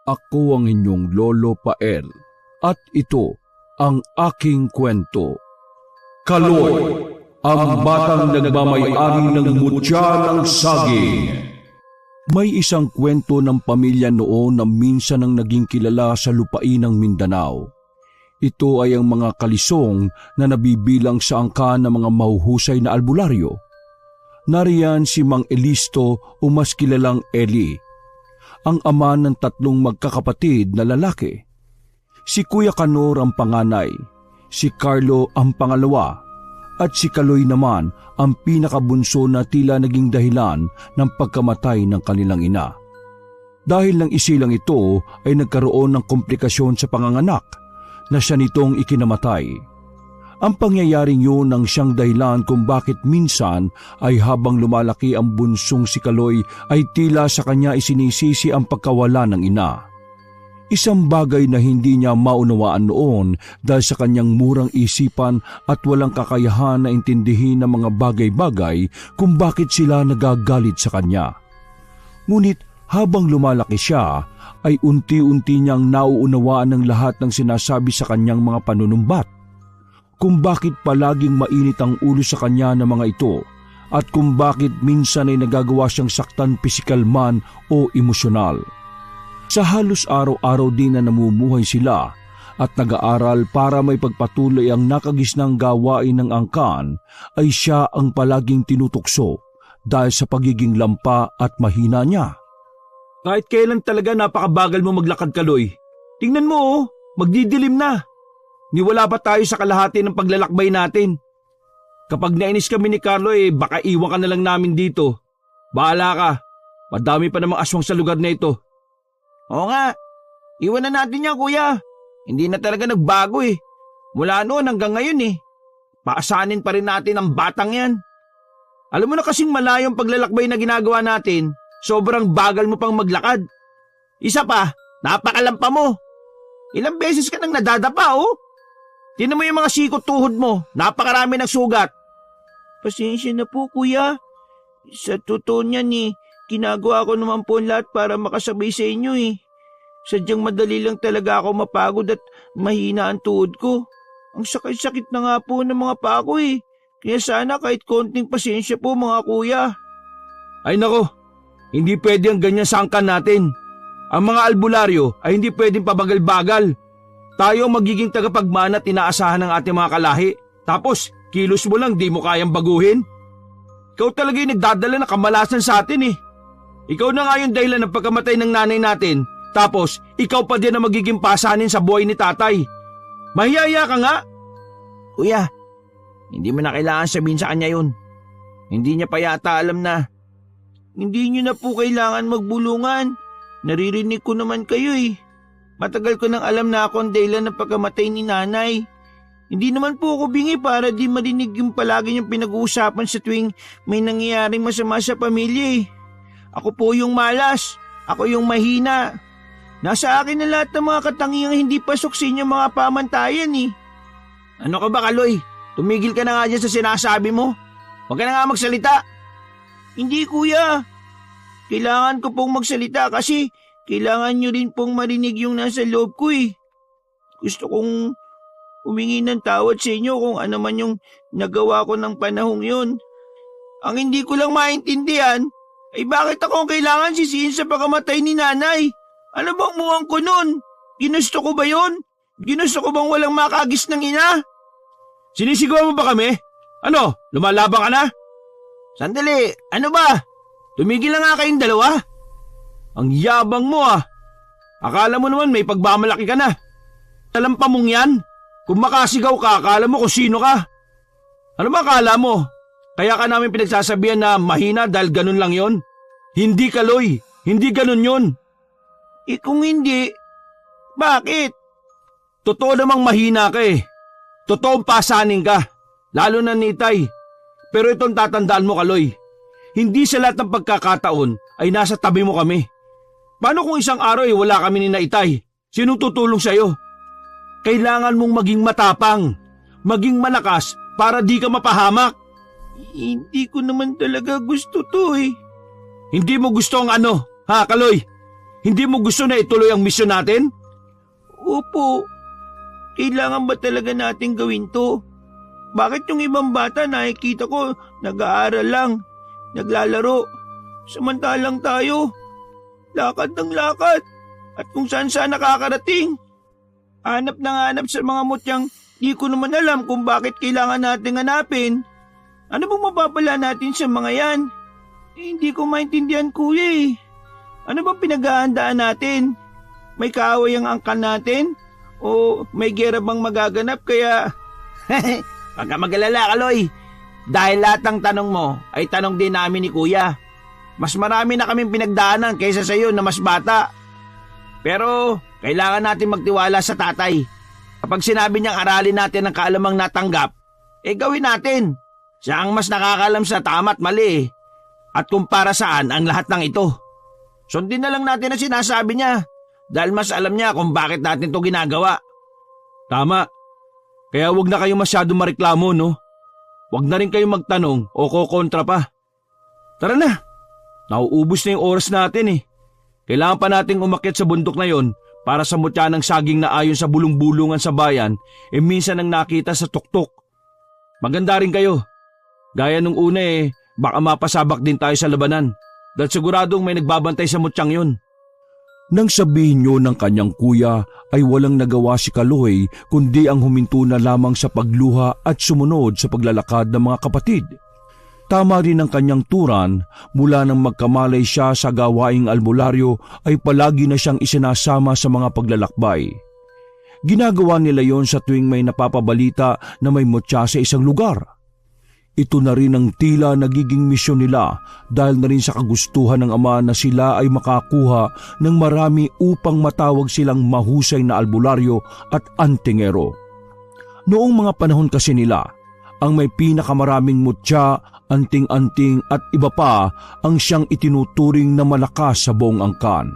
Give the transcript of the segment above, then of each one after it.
Ako ang inyong Lolo Pael at ito ang aking kwento. Kaloy, ang batang nagmamayari ng mutya ng saging. May isang kwento ng pamilya noon na minsan ang naging kilala sa lupain ng Mindanao. Ito ay ang mga kalisong na nabibilang sa angkan ng mga mahuhusay na albularyo. Nariyan si Mang Elisto o mas kilalang Eli, ang ama ng 3 magkakapatid na lalaki. Si Kuya Kanor ang panganay, si Carlo ang pangalawa, at si Kaloy naman ang pinakabunso na tila naging dahilan ng pagkamatay ng kanilang ina. Dahil ng isilang ito ay nagkaroon ng komplikasyon sa panganganak na siya nitong ikinamatay. Ang pangyayaring yun ang siyang dahilan kung bakit minsan ay habang lumalaki ang bunsong si Kaloy ay tila sa kanya isinisisi ang pagkawala ng ina. Isang bagay na hindi niya maunawaan noon dahil sa kanyang murang isipan at walang kakayahan na intindihin ang mga bagay-bagay kung bakit sila nagagalit sa kanya. Ngunit habang lumalaki siya, ay unti-unti niyang nauunawaan ng lahat ng sinasabi sa kanyang mga panunumbat. Kung bakit palaging mainit ang ulo sa kanya ng mga ito at kung bakit minsan ay nagagawa siyang saktan pisikal man o emosyonal. Sa halos araw-araw din na namumuhay sila at nag-aaral para may pagpatuloy ang nakagisnang gawain ng angkan, ay siya ang palaging tinutukso dahil sa pagiging lampa at mahina niya. Kahit kailan talaga napakabagal mo maglakad, Kaloy. Tingnan mo, magdidilim na. Niwala pa tayo sa kalahati ng paglalakbay natin. Kapag nainis kami ni Carlo baka iwan ka na lang namin dito. Bahala ka, madami pa namang aswang sa lugar na ito. Oo nga, iwan na natin yan, kuya. Hindi na talaga nagbago Mula noon hanggang ngayon Paasanin pa rin natin ang batang yan. Alam mo na kasing malayong paglalakbay na ginagawa natin, sobrang bagal mo pang maglakad. Isa pa, napakalampa mo. Ilang beses ka nang nadadapa Tingnan mo yung mga sikot tuhod mo, napakarami ng sugat. Pasensya na po, kuya. Sa totoo niyan ginagawa ko naman po lahat para makasabay sa inyo Sadyang madali lang talaga ako mapagod at mahina ang tuhod ko. Ang sakit-sakit na nga po ng mga paa ko Kaya sana kahit konting pasensya po mga kuya. Ay nako, hindi pwede ang ganyan sa angkan natin. Ang mga albularyo ay hindi pwedeng pabagal-bagal. Tayo ang magiging tagapagmana at inaasahan ng ating mga kalahi. Tapos, kilos mo lang di mo kayang baguhin. Ikaw talaga yung nagdadala ng kamalasan sa atin Ikaw na nga yung dahilan ng pagkamatay ng nanay natin. Tapos, ikaw pa din ang magiging pasanin sa buhay ni tatay. Mahiyaya ka nga. Kuya, hindi mo na kailangan sabihin sa kanya yun. Hindi niya pa yata alam na. Hindi niyo na po kailangan magbulungan. Naririnig ko naman kayo Matagal ko nang alam na ako ang dahilan ng pagkamatay ni nanay. Hindi naman po ako bingi para di marinig yung palagi niyong pinag-uusapan sa tuwing may nangyayaring masama sa pamilya Ako po yung malas. Ako yung mahina. Nasa akin na lahat ng mga katangiang hindi pasok sa inyong mga pamantayan Ano ka ba, Kaloy? Tumigil ka na nga dyan sa sinasabi mo. Huwag ka na nga magsalita. Hindi, kuya. Kailangan ko pong magsalita kasi kailangan nyo rin pong marinig yung nasa loob ko Gusto kong humingi ng tawad sa inyo kung ano man yung nagawa ko ng panahong yun. Ang hindi ko lang maintindihan ay bakit ako kailangan sisihin sa pagkamatay ni nanay? Ano bang muwang ko nun? Ginusto ko ba yun? Ginusto ko bang walang makagis ng ina? Sinisigaw mo ba kami? Ano, lumalabang ka na? Sandali, ano ba? Tumigil na nga kayong dalawa. Ang yabang mo Akala mo naman may pagmamalaki ka na. Alam pa mong yan? Kung makasigaw ka, akala mo kung sino ka. Ano ba akala mo? Kaya ka namin pinagsasabihan na mahina dahil ganun lang yon? Hindi, Kaloy. Hindi ganun yon. Kung hindi, bakit? Totoo namang mahina ka Totoong pasanin ka. Lalo na ni Itay. Pero itong tatandaan mo, Kaloy. Hindi sa lahat ng pagkakataon ay nasa tabi mo kami. Paano kung isang araw wala kami ni Itay? Sinong tutulong sa'yo? Kailangan mong maging matapang, maging malakas para di ka mapahamak. Hindi ko naman talaga gusto to Hindi mo gusto ang ano, ha, Kaloy? Hindi mo gusto na ituloy ang misyon natin? Opo. Kailangan ba talaga natin gawin to? Bakit yung ibang bata nakikita ko nag-aaral lang, naglalaro, samantalang tayo, lakad ng lakad at kung saan saan nakakarating. Hanap ng hanap sa mga mutyang di ko naman alam kung bakit kailangan natin hanapin. Ano bang mapapala natin sa mga yan? Hindi ko maintindihan, kuya eh. Ano bang pinaghahandaan natin? May kaaway ang angkan natin? O may gera bang magaganap kaya... Huwag ka mag-alala, Kaloy. Dahil lahat ng tanong mo ay tanong din namin ni kuya. Mas marami na kaming pinagdaanan kaysa sa iyo na mas bata. Pero kailangan natin magtiwala sa tatay. Kapag sinabi niyang aralin natin ang kaalamang natanggap, gawin natin. Siya ang mas nakakalam sa tama at mali. At kung para saan ang lahat ng ito. Sundin na lang natin ang sinasabi niya dahil mas alam niya kung bakit natin ito ginagawa. Tama. Kaya wag na kayo masyadong mareklamo, no? Wag na rin kayo magtanong o kokontra pa. Tara na. Nauubos na yung oras natin eh. Kailangan pa nating umakyat sa bundok na yon para sa mutya ng saging na ayon sa bulong-bulungan sa bayan minsan ang nakita sa tuktok. Maganda rin kayo. Gaya nung una baka mapasabak din tayo sa labanan dahil siguradong may nagbabantay sa mutyang yon. Nang sabihin niyo ng kanyang kuya ay walang nagawa si Kaloy kundi ang huminto na lamang sa pagluha at sumunod sa paglalakad ng mga kapatid. Tama rin ang kanyang turan, mula nang magkamalay siya sa gawaing albularyo ay palagi na siyang isinasama sa mga paglalakbay. Ginagawa nila yon sa tuwing may napapabalita na may mutya sa isang lugar. Ito na rin ang tila nagiging misyon nila dahil na rin sa kagustuhan ng ama na sila ay makakuha ng marami upang matawag silang mahusay na albularyo at antingero. Noong mga panahon kasi nila, ang may pinakamaraming mutya, anting-anting at iba pa ang siyang itinuturing na malakas sa buong angkan.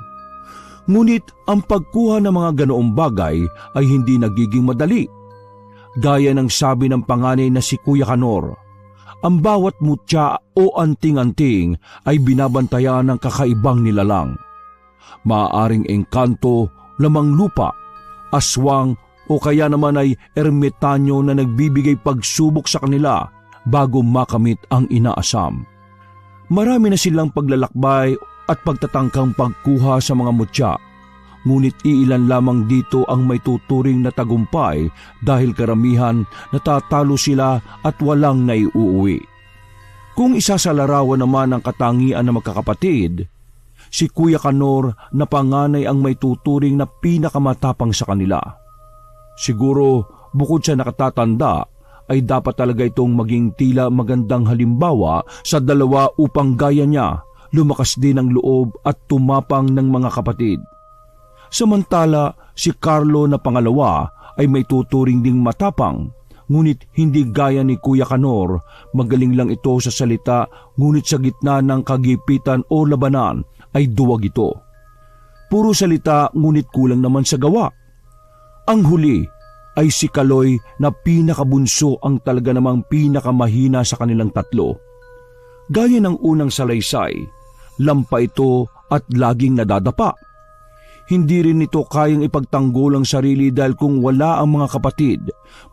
Ngunit ang pagkuha ng mga ganoong bagay ay hindi nagiging madali. Gaya ng sabi ng panganay na si Kuya Kanor, ang bawat mutya o anting-anting ay binabantayan ng kakaibang nilalang. Maaaring engkanto, lamang lupa, aswang o kaya naman ay ermitanyo na nagbibigay pagsubok sa kanila bago makamit ang inaasam. Marami na silang paglalakbay at pagtatangkang pagkuha sa mga mutya. Ngunit iilan lamang dito ang may tuturing na tagumpay dahil karamihan natatalo sila at walang naiuuwi. Kung isasalarawan naman ang katangian ng magkakapatid, si Kuya Kanor na panganay ang may tuturing na pinakamatapang sa kanila. Siguro bukod sa nakatatanda ay dapat talaga itong maging tila magandang halimbawa sa dalawa upang gaya niya lumakas din ang loob at tumapang ng mga kapatid. Samantala, si Carlo na pangalawa ay may tuturing ding matapang, ngunit hindi gaya ni Kuya Kanor, magaling lang ito sa salita ngunit sa gitna ng kagipitan o labanan ay duwag ito. Puro salita ngunit kulang naman sa gawa. Ang huli ay si Kaloy na pinakabunso ang talaga namang pinakamahina sa kanilang tatlo. Gaya ng unang salaysay, lampa ito at laging nadadapa. Hindi rin ito kayang ipagtanggol ang sarili dahil kung wala ang mga kapatid,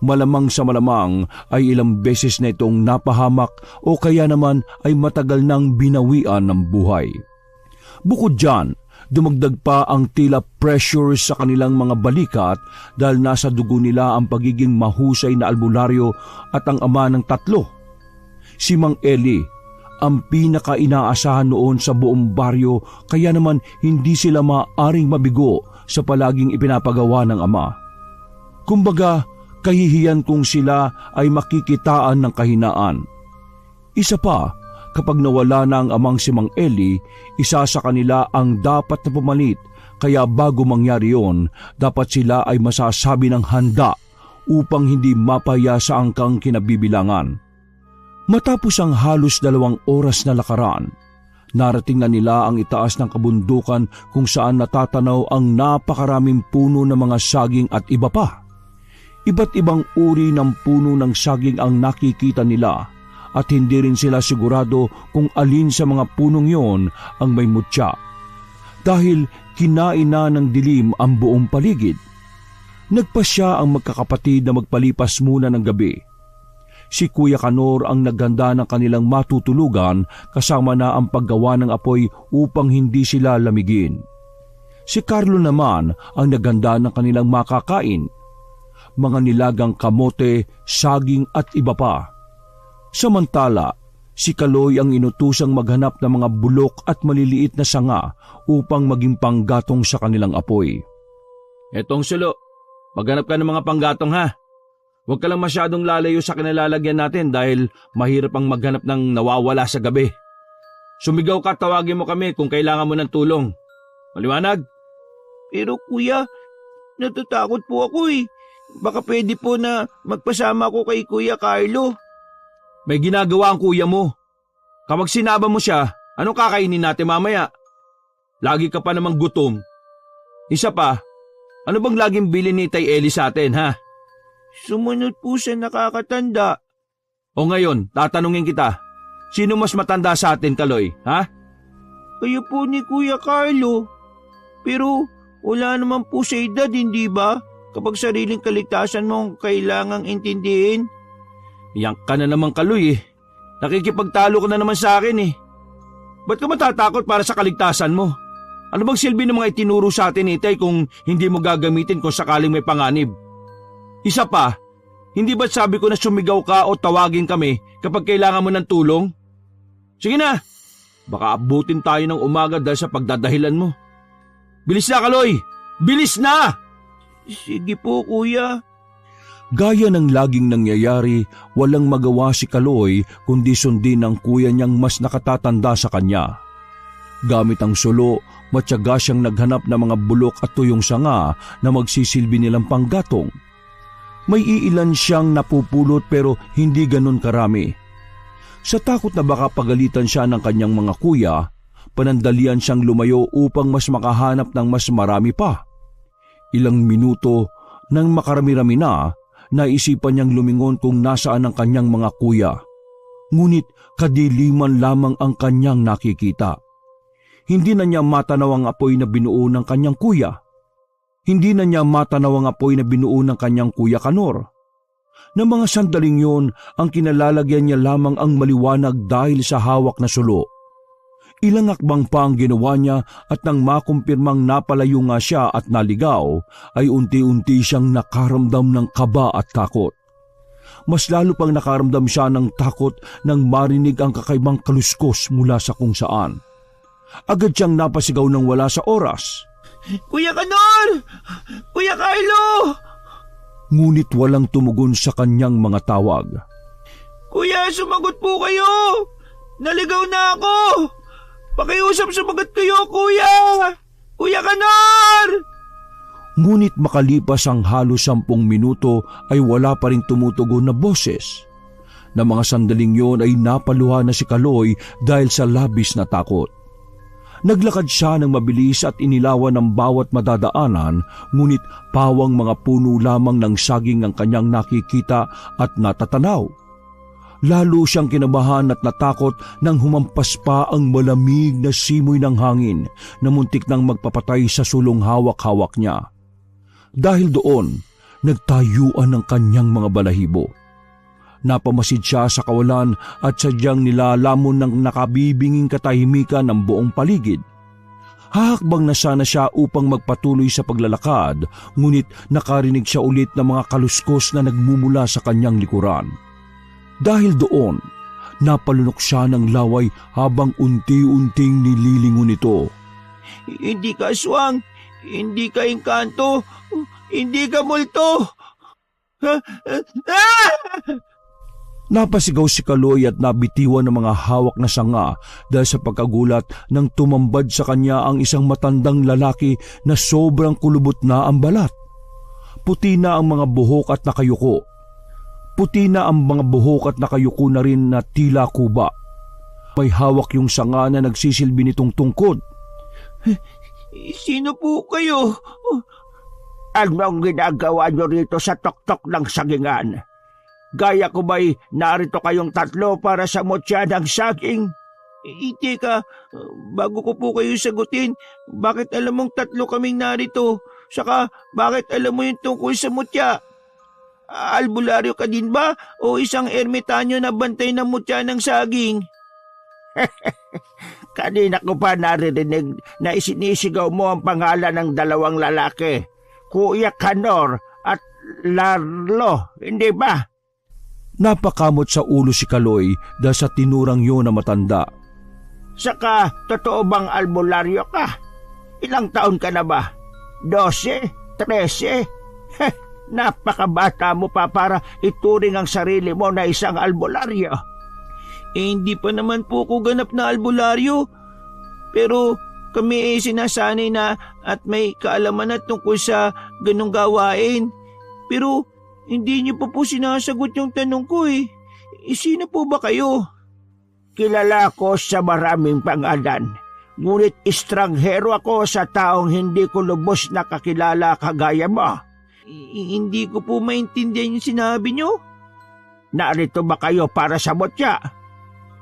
malamang sa malamang ay ilang beses na itong napahamak o kaya naman ay matagal nang binawian ng buhay. Bukod dyan, dumagdag pa ang tila pressure sa kanilang mga balikat dahil nasa dugo nila ang pagiging mahusay na albularyo at ang ama ng tatlo. Si Mang Eli, ang pinaka-inaasahan noon sa buong baryo kaya naman hindi sila maaring mabigo sa palaging ipinapagawa ng ama. Kumbaga, kahihiyan kung sila ay makikitaan ng kahinaan. Isa pa, kapag nawala na ang amang si Mang Eli, isa sa kanila ang dapat na pumalit kaya bago mangyari yon, dapat sila ay masasabi ng handa upang hindi mapaya sa angkang kinabibilangan. Matapos ang halos 2 oras na lakaran, narating na nila ang itaas ng kabundukan kung saan natatanaw ang napakaraming puno ng mga saging at iba pa. Iba't ibang uri ng puno ng saging ang nakikita nila at hindi rin sila sigurado kung alin sa mga punong yon ang may mutya. dahil kinain na ng dilim ang buong paligid. Nagpasya ang magkakapatid na magpalipas muna ng gabi. Si Kuya Kanor ang naghanda ng kanilang matutulugan kasama na ang paggawa ng apoy upang hindi sila lamigin. Si Carlo naman ang naghanda ng kanilang makakain, mga nilagang kamote, saging at iba pa. Samantala, si Kaloy ang inutusang maghanap ng mga bulok at maliliit na sanga upang maging panggatong sa kanilang apoy. Etong Sulo, maghanap ka ng mga panggatong ha. Huwag ka lang masyadong lalayo sa kinalalagyan natin dahil mahirap ang maghanap ng nawawala sa gabi. Sumigaw ka, tawagin mo kami kung kailangan mo ng tulong. Maliwanag? Pero kuya, natatakot po ako eh. Baka pwede po na magpasama ko kay Kuya Carlo. May ginagawa ang kuya mo. Kapag sinaba mo siya, anong kakainin natin mamaya? Lagi ka pa namang gutom. Isa pa, ano bang laging bilin ni Tay Eli sa atin ha? Sumunod po sa nakakatanda. O ngayon, tatanungin kita. Sino mas matanda sa atin, Kaloy, ha? Kayo po ni Kuya Carlo. Pero wala naman po sa edad, hindi ba? Kapag sariling kaligtasan mo ang kailangang intindihin. Yang ka na naman, Kaloy eh. Nakikipagtalo ka na naman sa akin eh. Ba't ka matatakot para sa kaligtasan mo? Ano bang silbi ng mga itinuro sa atin, Itay, kung hindi mo gagamitin kung sakaling may panganib? Isa pa, hindi ba't sabi ko na sumigaw ka o tawagin kami kapag kailangan mo ng tulong? Sige na, baka abutin tayo ng umaga dahil sa pagdadahilan mo. Bilis na, Kaloy! Bilis na! Sige po, kuya. Gaya ng laging nangyayari, walang magawa si Kaloy kundi sundin ang kuya niyang mas nakatatanda sa kanya. Gamit ang sulo, matyaga siyang naghanap ng mga bulok at tuyong sanga na magsisilbi nilang panggatong. May iilan siyang napupulot pero hindi ganun karami. Sa takot na baka pagalitan siya ng kanyang mga kuya, panandalian siyang lumayo upang mas makahanap ng mas marami pa. Ilang minuto nang makarami-rami na, naisipan niyang lumingon kung nasaan ang kanyang mga kuya. Ngunit kadiliman lamang ang kanyang nakikita. Hindi na niya matanaw ang apoy na binuo ng kanyang kuya. Hindi na niya matanaw ang apoy na binuo ng kanyang Kuya Kanor. Na mga sandaling yun, ang kinalalagyan niya lamang ang maliwanag dahil sa hawak na sulo. Ilang akbang pa ang ginawa niya at nang makumpirmang napalayo nga siya at naligaw, ay unti-unti siyang nakaramdam ng kaba at takot. Mas lalo pang nakaramdam siya ng takot nang marinig ang kakaibang kaluskos mula sa kung saan. Agad siyang napasigaw ng wala sa oras. Kuya Kanor! Kuya Carlo! Ngunit walang tumugon sa kanyang mga tawag. Kuya, sumagot po kayo! Naligaw na ako! Pakiusap sumagot kayo, kuya! Kuya Kanor! Ngunit makalipas ang halos 10 minuto ay wala pa rin tumutugon na boses. Na mga sandaling yon ay napaluha na si Kaloy dahil sa labis na takot. Naglakad siya ng mabilis at inilawan ng bawat madadaanan, ngunit pawang mga puno lamang ng saging ang kanyang nakikita at natatanaw. Lalo siyang kinabahan at natakot nang humampas pa ang malamig na simoy ng hangin na muntik nang magpapatay sa sulong hawak-hawak niya. Dahil doon, nagtayuan ang kanyang mga balahibo. Napamasid siya sa kawalan at sadyang nilalamon ng nakabibinging katahimikan ng buong paligid. Hahakbang na sana siya upang magpatuloy sa paglalakad, ngunit nakarinig siya ulit ng mga kaluskos na nagmumula sa kanyang likuran. Dahil doon, napalunok siya ng laway habang unti-unting nililingon ito. Hindi ka aswang, hindi ka engkanto, hindi ka multo. Napasigaw si Kaloy at nabitiwan ng mga hawak na sanga dahil sa pagkagulat nang tumambad sa kanya ang isang matandang lalaki na sobrang kulubot na ang balat. Puti na ang mga buhok at nakayuko. Puti na ang mga buhok at nakayuko na rin na tila kuba. May hawak yung sanga na nagsisilbi nitong tungkod. Sino po kayo? Anong ginagawa nyo rito sa tuktok ng sagingan? Gaya ko ba'y narito kayong tatlo para sa mutya ng saging? Teka, bago ko po kayo sagutin, bakit alam mong 3 kaming narito? Saka, bakit alam mo yung tungkol sa mutya? Albularyo ka din ba o isang ermitanyo na bantay ng mutya ng saging? Kanina ko pa naririnig na isinisigaw mo ang pangalan ng 2 lalaki, Kuya Kanor at Larlo, hindi ba? Napakamot sa ulo si Kaloy dahil sa tinurang yun na matanda. Saka, totoo bang albularyo ka? Ilang taon ka na ba? 12? 13? Napakabata mo pa para ituring ang sarili mo na isang albularyo. Hindi pa naman po ko ganap na albularyo. Pero kami sinasanay na at may kaalaman na tungkol sa ganong gawain. Pero hindi niyo pa po sinasagot yung tanong ko eh. Sino po ba kayo? Kilala ko sa maraming pangalan. Ngunit estranghero ako sa taong hindi ko lubos na kakilala kagaya mo. Hindi ko po maintindihan yung sinabi niyo. Narito ba kayo para sa mutya?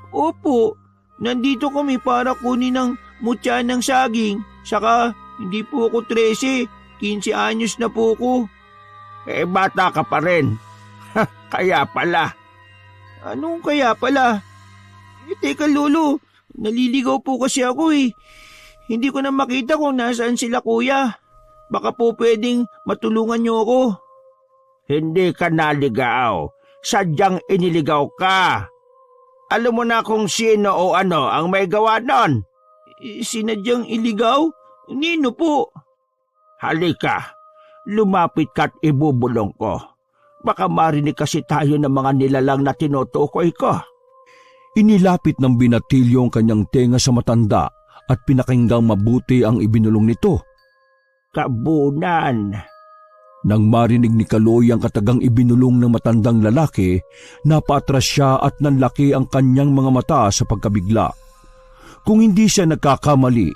Opo, nandito kami para kunin ng mutya ng saging. Saka hindi po ako 13, 15 anyos na po ko. Bata ka pa rin. Kaya pala. Anong kaya pala? Teka lolo, naliligaw po kasi ako eh. Hindi ko na makita kung nasaan sila kuya. Baka po pwedeng matulungan niyo ako. Hindi ka naligaw. Sadyang iniligaw ka. Alam mo na kung sino o ano ang may gawa nun. Sinadyang iligaw? Nino po? Halika, lumapit ka't ibubulong ko. Baka marinig kasi tayo ng mga nilalang na tinutukoy ko. Inilapit ng binatilyo ang kanyang tenga sa matanda at pinakinggang mabuti ang ibinulong nito. Kabunan. Nang marinig ni Kaloy ang katagang ibinulong ng matandang lalaki, napaatras siya at nanlaki ang kanyang mga mata sa pagkabigla. Kung hindi siya nagkakamali,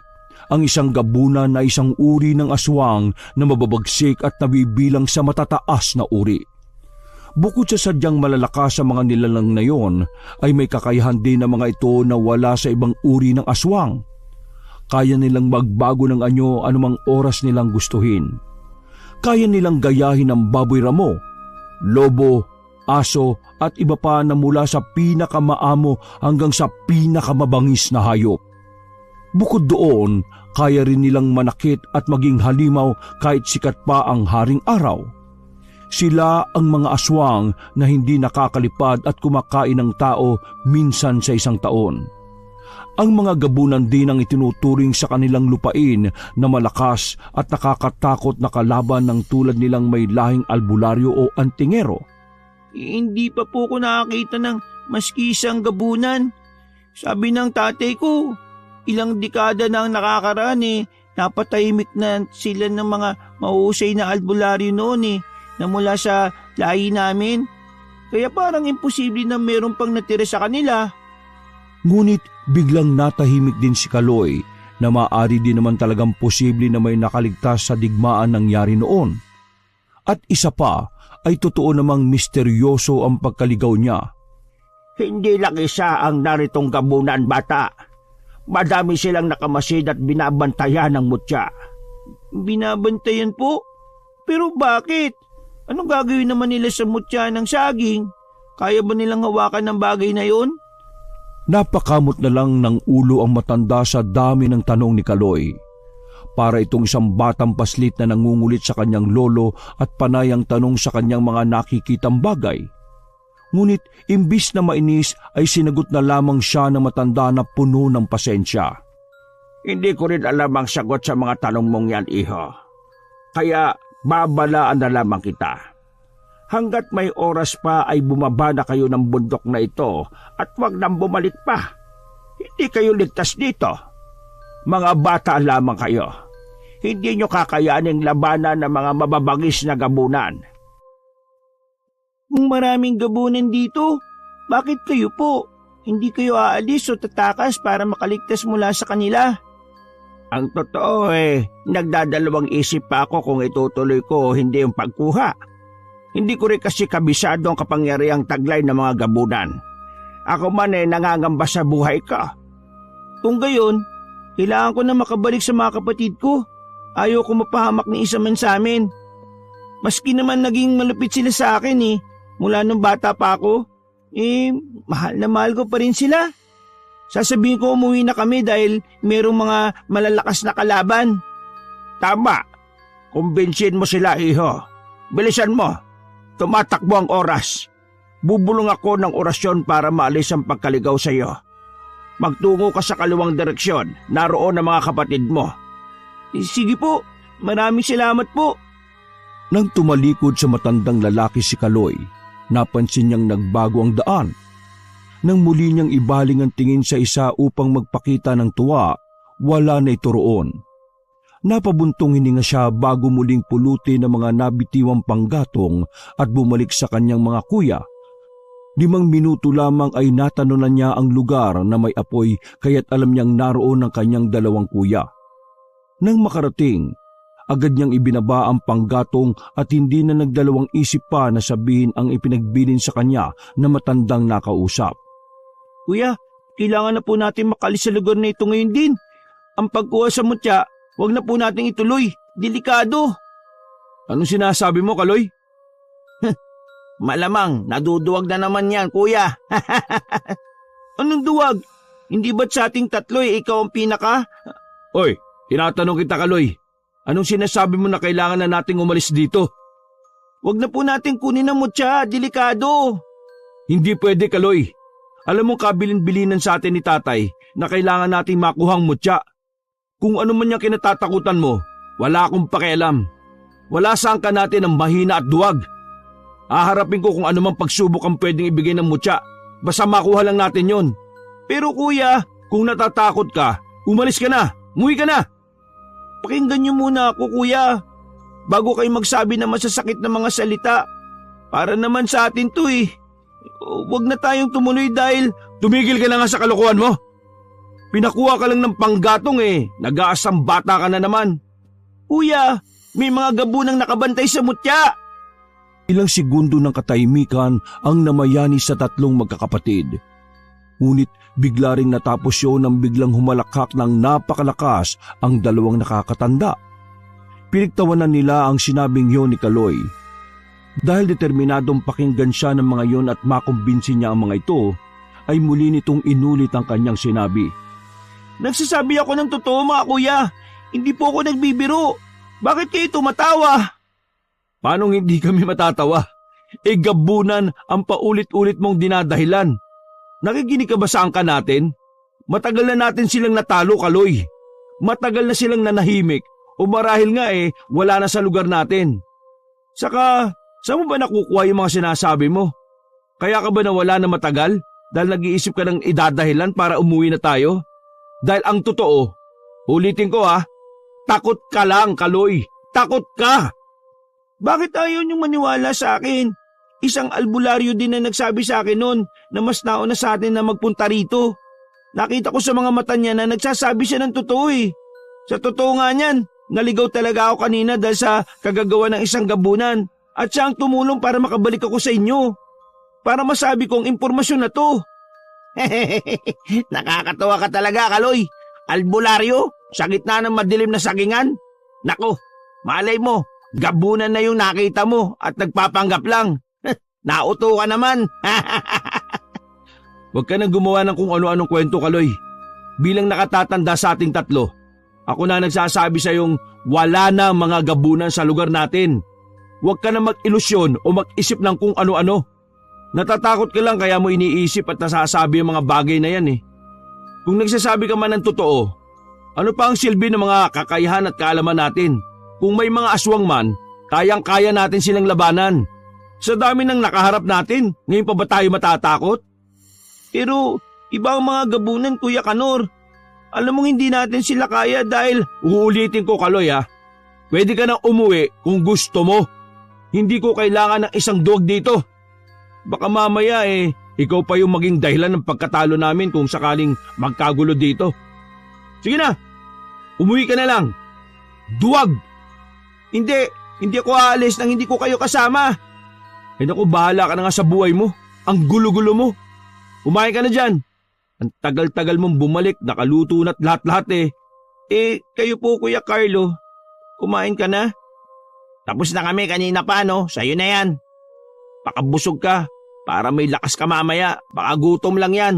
ang isang gabunan na isang uri ng aswang na mababagsik at nabibilang sa matataas na uri. Bukod sa sadyang malalakas sa mga nilalang na yon, ay may kakayahan din ng mga ito na wala sa ibang uri ng aswang. Kaya nilang magbago ng anyo anumang oras nilang gustuhin. Kaya nilang gayahin ang baboy ramo, lobo, aso at iba pa na mula sa pinakamaamo hanggang sa pinakamabangis na hayop. Bukod doon, kaya rin nilang manakit at maging halimaw kahit sikat pa ang haring araw. Sila ang mga aswang na hindi nakakalipad at kumakain ng tao minsan sa isang taon. Ang mga gabunan din ang itinuturing sa kanilang lupain na malakas at nakakatakot na kalaban ng tulad nilang may lahing albularyo o antingero. Hindi pa po ko nakakita ng maski isang gabunan. Sabi ng tatay ko, ilang dekada na ang nakakaraan eh. Napatahimik na sila ng mga mahusay na albularyo noon eh, na mula sa lahi namin. Kaya parang imposible na meron pang natira sa kanila. Ngunit biglang natahimik din si Kaloy na maaari din naman talagang posible na may nakaligtas sa digmaan nangyari noon. At isa pa ay totoo namang misteryoso ang pagkaligaw niya. Hindi lang isa ang naritong gabunan, bata. Madami silang nakamasid at binabantayan ng mutya. Binabantayan po? Pero bakit? Anong gagawin naman nila sa mutya ng saging? Kaya ba nilang hawakan ng bagay na yon? Napakamot na lang ng ulo ang matanda sa dami ng tanong ni Kaloy. Para itong isang batang paslit na nangungulit sa kanyang lolo at panayang tanong sa kanyang mga nakikitang bagay. Ngunit imbis na mainis ay sinagot na lamang siya ng matanda na puno ng pasensya. Hindi ko rin alam ang sagot sa mga tanong mong yan, iho. Kaya babalaan na lamang kita. Hanggat may oras pa ay bumaba na kayo ng bundok na ito at wag nang bumalik pa. Hindi kayo ligtas dito. Mga bata lamang kayo. Hindi nyo kakayaning labanan ng mga mababangis na gabunan. Kung maraming gabunan dito, bakit kayo po? Hindi kayo aalis o tatakas para makaligtas mula sa kanila? Ang totoo nagdadalawang isip pa ako kung itutuloy ko o hindi yung pagkuha. Hindi ko rin kasi kabisado ang kapangyarihang taglay ng mga gabunan. Ako man nangangamba sa buhay ko. Kung gayon, kailangan ko na makabalik sa mga kapatid ko. Ayaw ko mapahamak ni isa man sa amin. Maski naman naging malupit sila sa akin mula nung bata pa ako, mahal na mahal ko pa rin sila. Sasabihin ko umuwi na kami dahil merong mga malalakas na kalaban. Tama. Kumbinsin mo sila, iho. Bilisan mo. Tumatakbo ang oras. Bubulong ako ng orasyon para maalis ang pagkaligaw sa iyo. Magtungo ka sa kaliwang direksyon. Naroon ang mga kapatid mo. Sige po. Maraming salamat po. Nang tumalikod sa matandang lalaki si Kaloy, napansin niyang nagbago ang daan. Nang muli niyang ibaling ang tingin sa isa upang magpakita ng tuwa, wala na ito roon. Napabuntong hininga siya bago muling pulutin ng mga nabitiwang panggatong at bumalik sa kanyang mga kuya. 5 minuto lamang ay natanunan niya ang lugar na may apoy kaya't alam niyang naroon ang kanyang 2 kuya. Nang makarating, agad niyang ibinaba ang panggatong at hindi na nagdalawang isip pa na sabihin ang ipinagbilin sa kanya na matandang nakausap. Kuya, kailangan na po natin makalis sa lugar na ito ngayon din. Ang pagkuha sa mutya, wag na po natin ituloy. Delikado. Anong sinasabi mo, Kaloy? Malamang, naduduwag na naman yan, kuya. Anong duwag? Hindi ba't sa ating 3 ikaw ang pinaka? Oy, tinatanong kita, Kaloy. Anong sinasabi mo na kailangan na nating umalis dito? Wag na po natin kunin ang mutya, delikado. Hindi pwede, Kaloy. Alam mo kabilin-bilinan sa atin ni tatay na kailangan nating makuhang mutya. Kung ano man yung kinatatakutan mo, wala akong pakialam. Wala sangka natin ang mahina at duwag. Haharapin ko kung ano mang pagsubok ang pwedeng ibigay ng mutya. Basta makuha lang natin yon. Pero kuya, kung natatakot ka, umalis ka na. Umuwi ka na. Pakinggan niyo muna ako, kuya. Bago kayo magsabi na masasakit na mga salita. Para naman sa atin to Huwag na tayong tumuloy dahil... Tumigil ka na nga sa kalokohan mo. Pinakuha ka lang ng panggatong Nag-aasang bata ka na naman. Kuya, may mga gabunang nakabantay sa mutya. Ilang segundo ng katahimikan ang namayani sa 3 magkakapatid. Ngunit bigla ring natapos yun nang biglang humalakhak ng napakalakas ang 2 nakakatanda. Pinagtawanan nila ang sinabing yon ni Kaloy. Dahil determinadong pakinggan siya ng mga yon at makumbinsin niya ang mga ito, ay muli nitong inulit ang kanyang sinabi. Nagsasabi ako ng totoo, mga kuya. Hindi po ako nagbibiro. Bakit kayo tumatawa? Paano hindi kami matatawa? Gabunan ang paulit-ulit mong dinadahilan. Nakikinig ka ba sa angka natin? Matagal na natin silang natalo, Kaloy. Matagal na silang nanahimik o marahil nga wala na sa lugar natin. Saka, saan mo ba nakukuha yung mga sinasabi mo? Kaya ka ba nawala na matagal dahil nag-iisip ka ng idadahilan para umuwi na tayo? Dahil ang totoo, ulitin ko takot ka lang, Kaloy. Takot ka! Bakit ayaw niyong maniwala sa akin? Isang albularyo din na nagsabi sa akin noon na mas nauna sa atin na magpunta rito. Nakita ko sa mga mata niya na nagsasabi siya ng totoo Sa totoo nga niyan, naligaw talaga ako kanina dahil sa kagagawa ng isang gabunan at siya ang tumulong para makabalik ako sa inyo. Para masabi kong impormasyon na to. Nakakatawa ka talaga, Kaloy. Albularyo, sa gitna ng madilim na sagingan. Nako, malay mo, gabunan na yung nakita mo at nagpapanggap lang. Nauto ka naman. Huwag ka nang gumawa ng kung ano-anong kwento, Kaloy. Bilang nakatatanda sa ating 3, ako na nagsasabi sa yung wala na mga gabunan sa lugar natin. Huwag ka na mag-ilusyon o mag-isip ng kung ano-ano. Natatakot ka lang kaya mo iniisip at nasasabi ang mga bagay na yan Kung nagsasabi ka man ng totoo, ano pa ang silbi ng mga kakayahan at kaalaman natin? Kung may mga aswang man, kayang-kaya natin silang labanan. Sa dami ng nakaharap natin, ngayon pa ba tayo matatakot? Pero iba ang mga gabunan, Kuya Kanor. Alam mong hindi natin sila kaya dahil... Uulitin ko, Kaloy Pwede ka nang umuwi kung gusto mo. Hindi ko kailangan ng isang duwag dito. Baka mamaya ikaw pa yung maging dahilan ng pagkatalo namin kung sakaling magkagulo dito. Sige na, umuwi ka na lang. Duwag! Hindi ako aalis nang hindi ko kayo kasama. Naku, bahala ka na nga sa buhay mo. Ang gulo-gulo mo. Kumain ka na dyan. Ang tagal-tagal mong bumalik, nakaluto na't lahat-lahat eh. Kayo po Kuya Carlo, kumain ka na? Tapos na kami kanina pa no, sa'yo na yan. Pakabusog ka, para may lakas ka mamaya, baka gutom lang yan.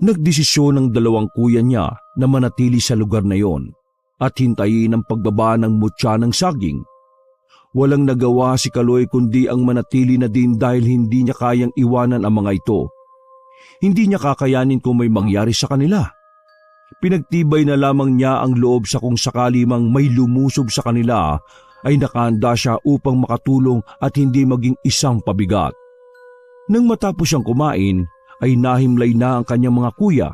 Nagdesisyon ng dalawang kuya niya na manatili sa lugar na yon at hintayin ang pagbaba ng mutya ng saging. Walang nagawa si Kaloy kundi ang manatili na din dahil hindi niya kayang iwanan ang mga ito. Hindi niya kakayanin kung may mangyari sa kanila. Pinagtibay na lamang niya ang loob sa kung sakali mang may lumusob sa kanila ay nakahanda siya upang makatulong at hindi maging isang pabigat. Nang matapos siyang kumain ay nahimlay na ang kanyang mga kuya.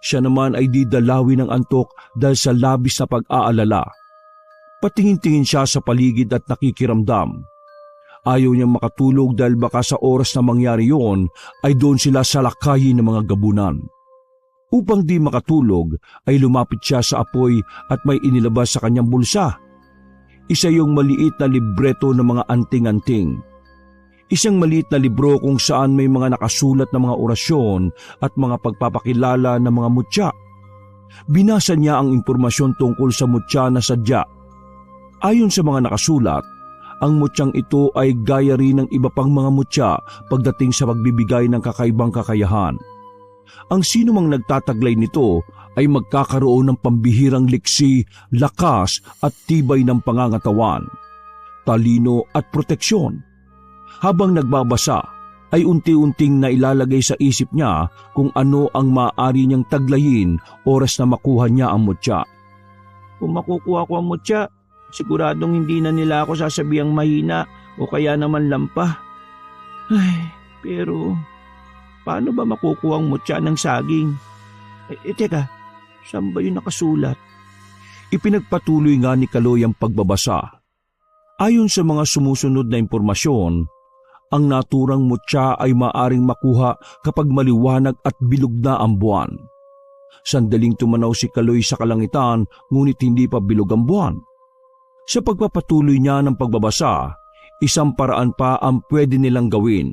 Siya naman ay didalawin ng antok dahil sa labis na pag-aalala. Patingin-tingin siya sa paligid at nakikiramdam. Ayaw niyang makatulog dahil baka sa oras na mangyari yon ay doon sila salakayin ng mga gabunan. Upang di makatulog ay lumapit siya sa apoy at may inilabas sa kanyang bulsa. Isa yung maliit na libreto ng mga anting-anting. Isang maliit na libro kung saan may mga nakasulat na mga orasyon at mga pagpapakilala ng mga mutya. Binasa niya ang impormasyon tungkol sa mutya na sadya. Ayon sa mga nakasulat, ang mutyang ito ay gaya rin ng iba pang mga mutya pagdating sa pagbibigay ng kakaibang kakayahan. Ang sino mang nagtataglay nito ay magkakaroon ng pambihirang liksi, lakas at tibay ng pangangatawan, talino at proteksyon. Habang nagbabasa, ay unti-unting nailalagay sa isip niya kung ano ang maaari niyang taglayin oras na makuha niya ang mutya. Kung makukuha ko ang mutya, siguradong hindi na nila ako sasabihang mahina o kaya naman lampa. Pero paano ba makukuha ang mutya ng saging? Teka, saan ba yun nakasulat? Ipinagpatuloy nga ni Kaloy ang pagbabasa. Ayon sa mga sumusunod na impormasyon, ang naturang mutya ay maaring makuha kapag maliwanag at bilog na ang buwan. Sandaling tumanaw si Kaloy sa kalangitan ngunit hindi pa bilog ang buwan. Sa pagpapatuloy niya ng pagbabasa, isang paraan pa ang pwede nilang gawin.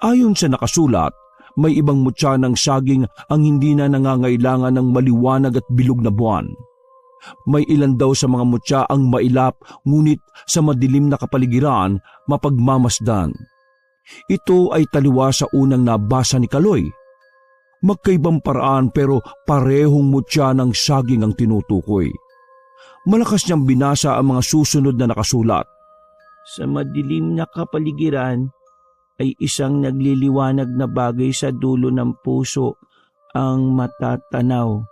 Ayon sa nakasulat, may ibang mutya ng saging ang hindi na nangangailangan ng maliwanag at bilog na buwan. May ilan daw sa mga mutya ang mailap ngunit sa madilim na kapaligiran mapagmamasdan. Ito ay taliwa sa unang nabasa ni Kaloy. Magkaibang paraan pero parehong mutya ng saging ang tinutukoy. Malakas niyang binasa ang mga susunod na nakasulat. Sa madilim na kapaligiran ay isang nagliliwanag na bagay sa dulo ng puso ang matatanaw.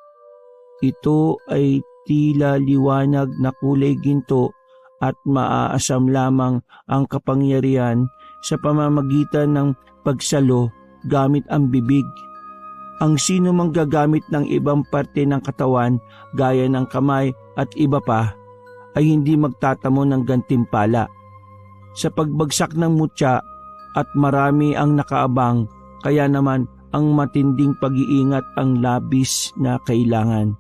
Ito ay tila liwanag na kulay ginto at maaasam lamang ang kapangyarihan sa pamamagitan ng pagsalo gamit ang bibig. Ang sino mang gagamit ng ibang parte ng katawan gaya ng kamay at iba pa ay hindi magtatamo ng gantimpala. Sa pagbagsak ng mutya at marami ang nakaabang, kaya naman ang matinding pag-iingat ang labis na kailangan.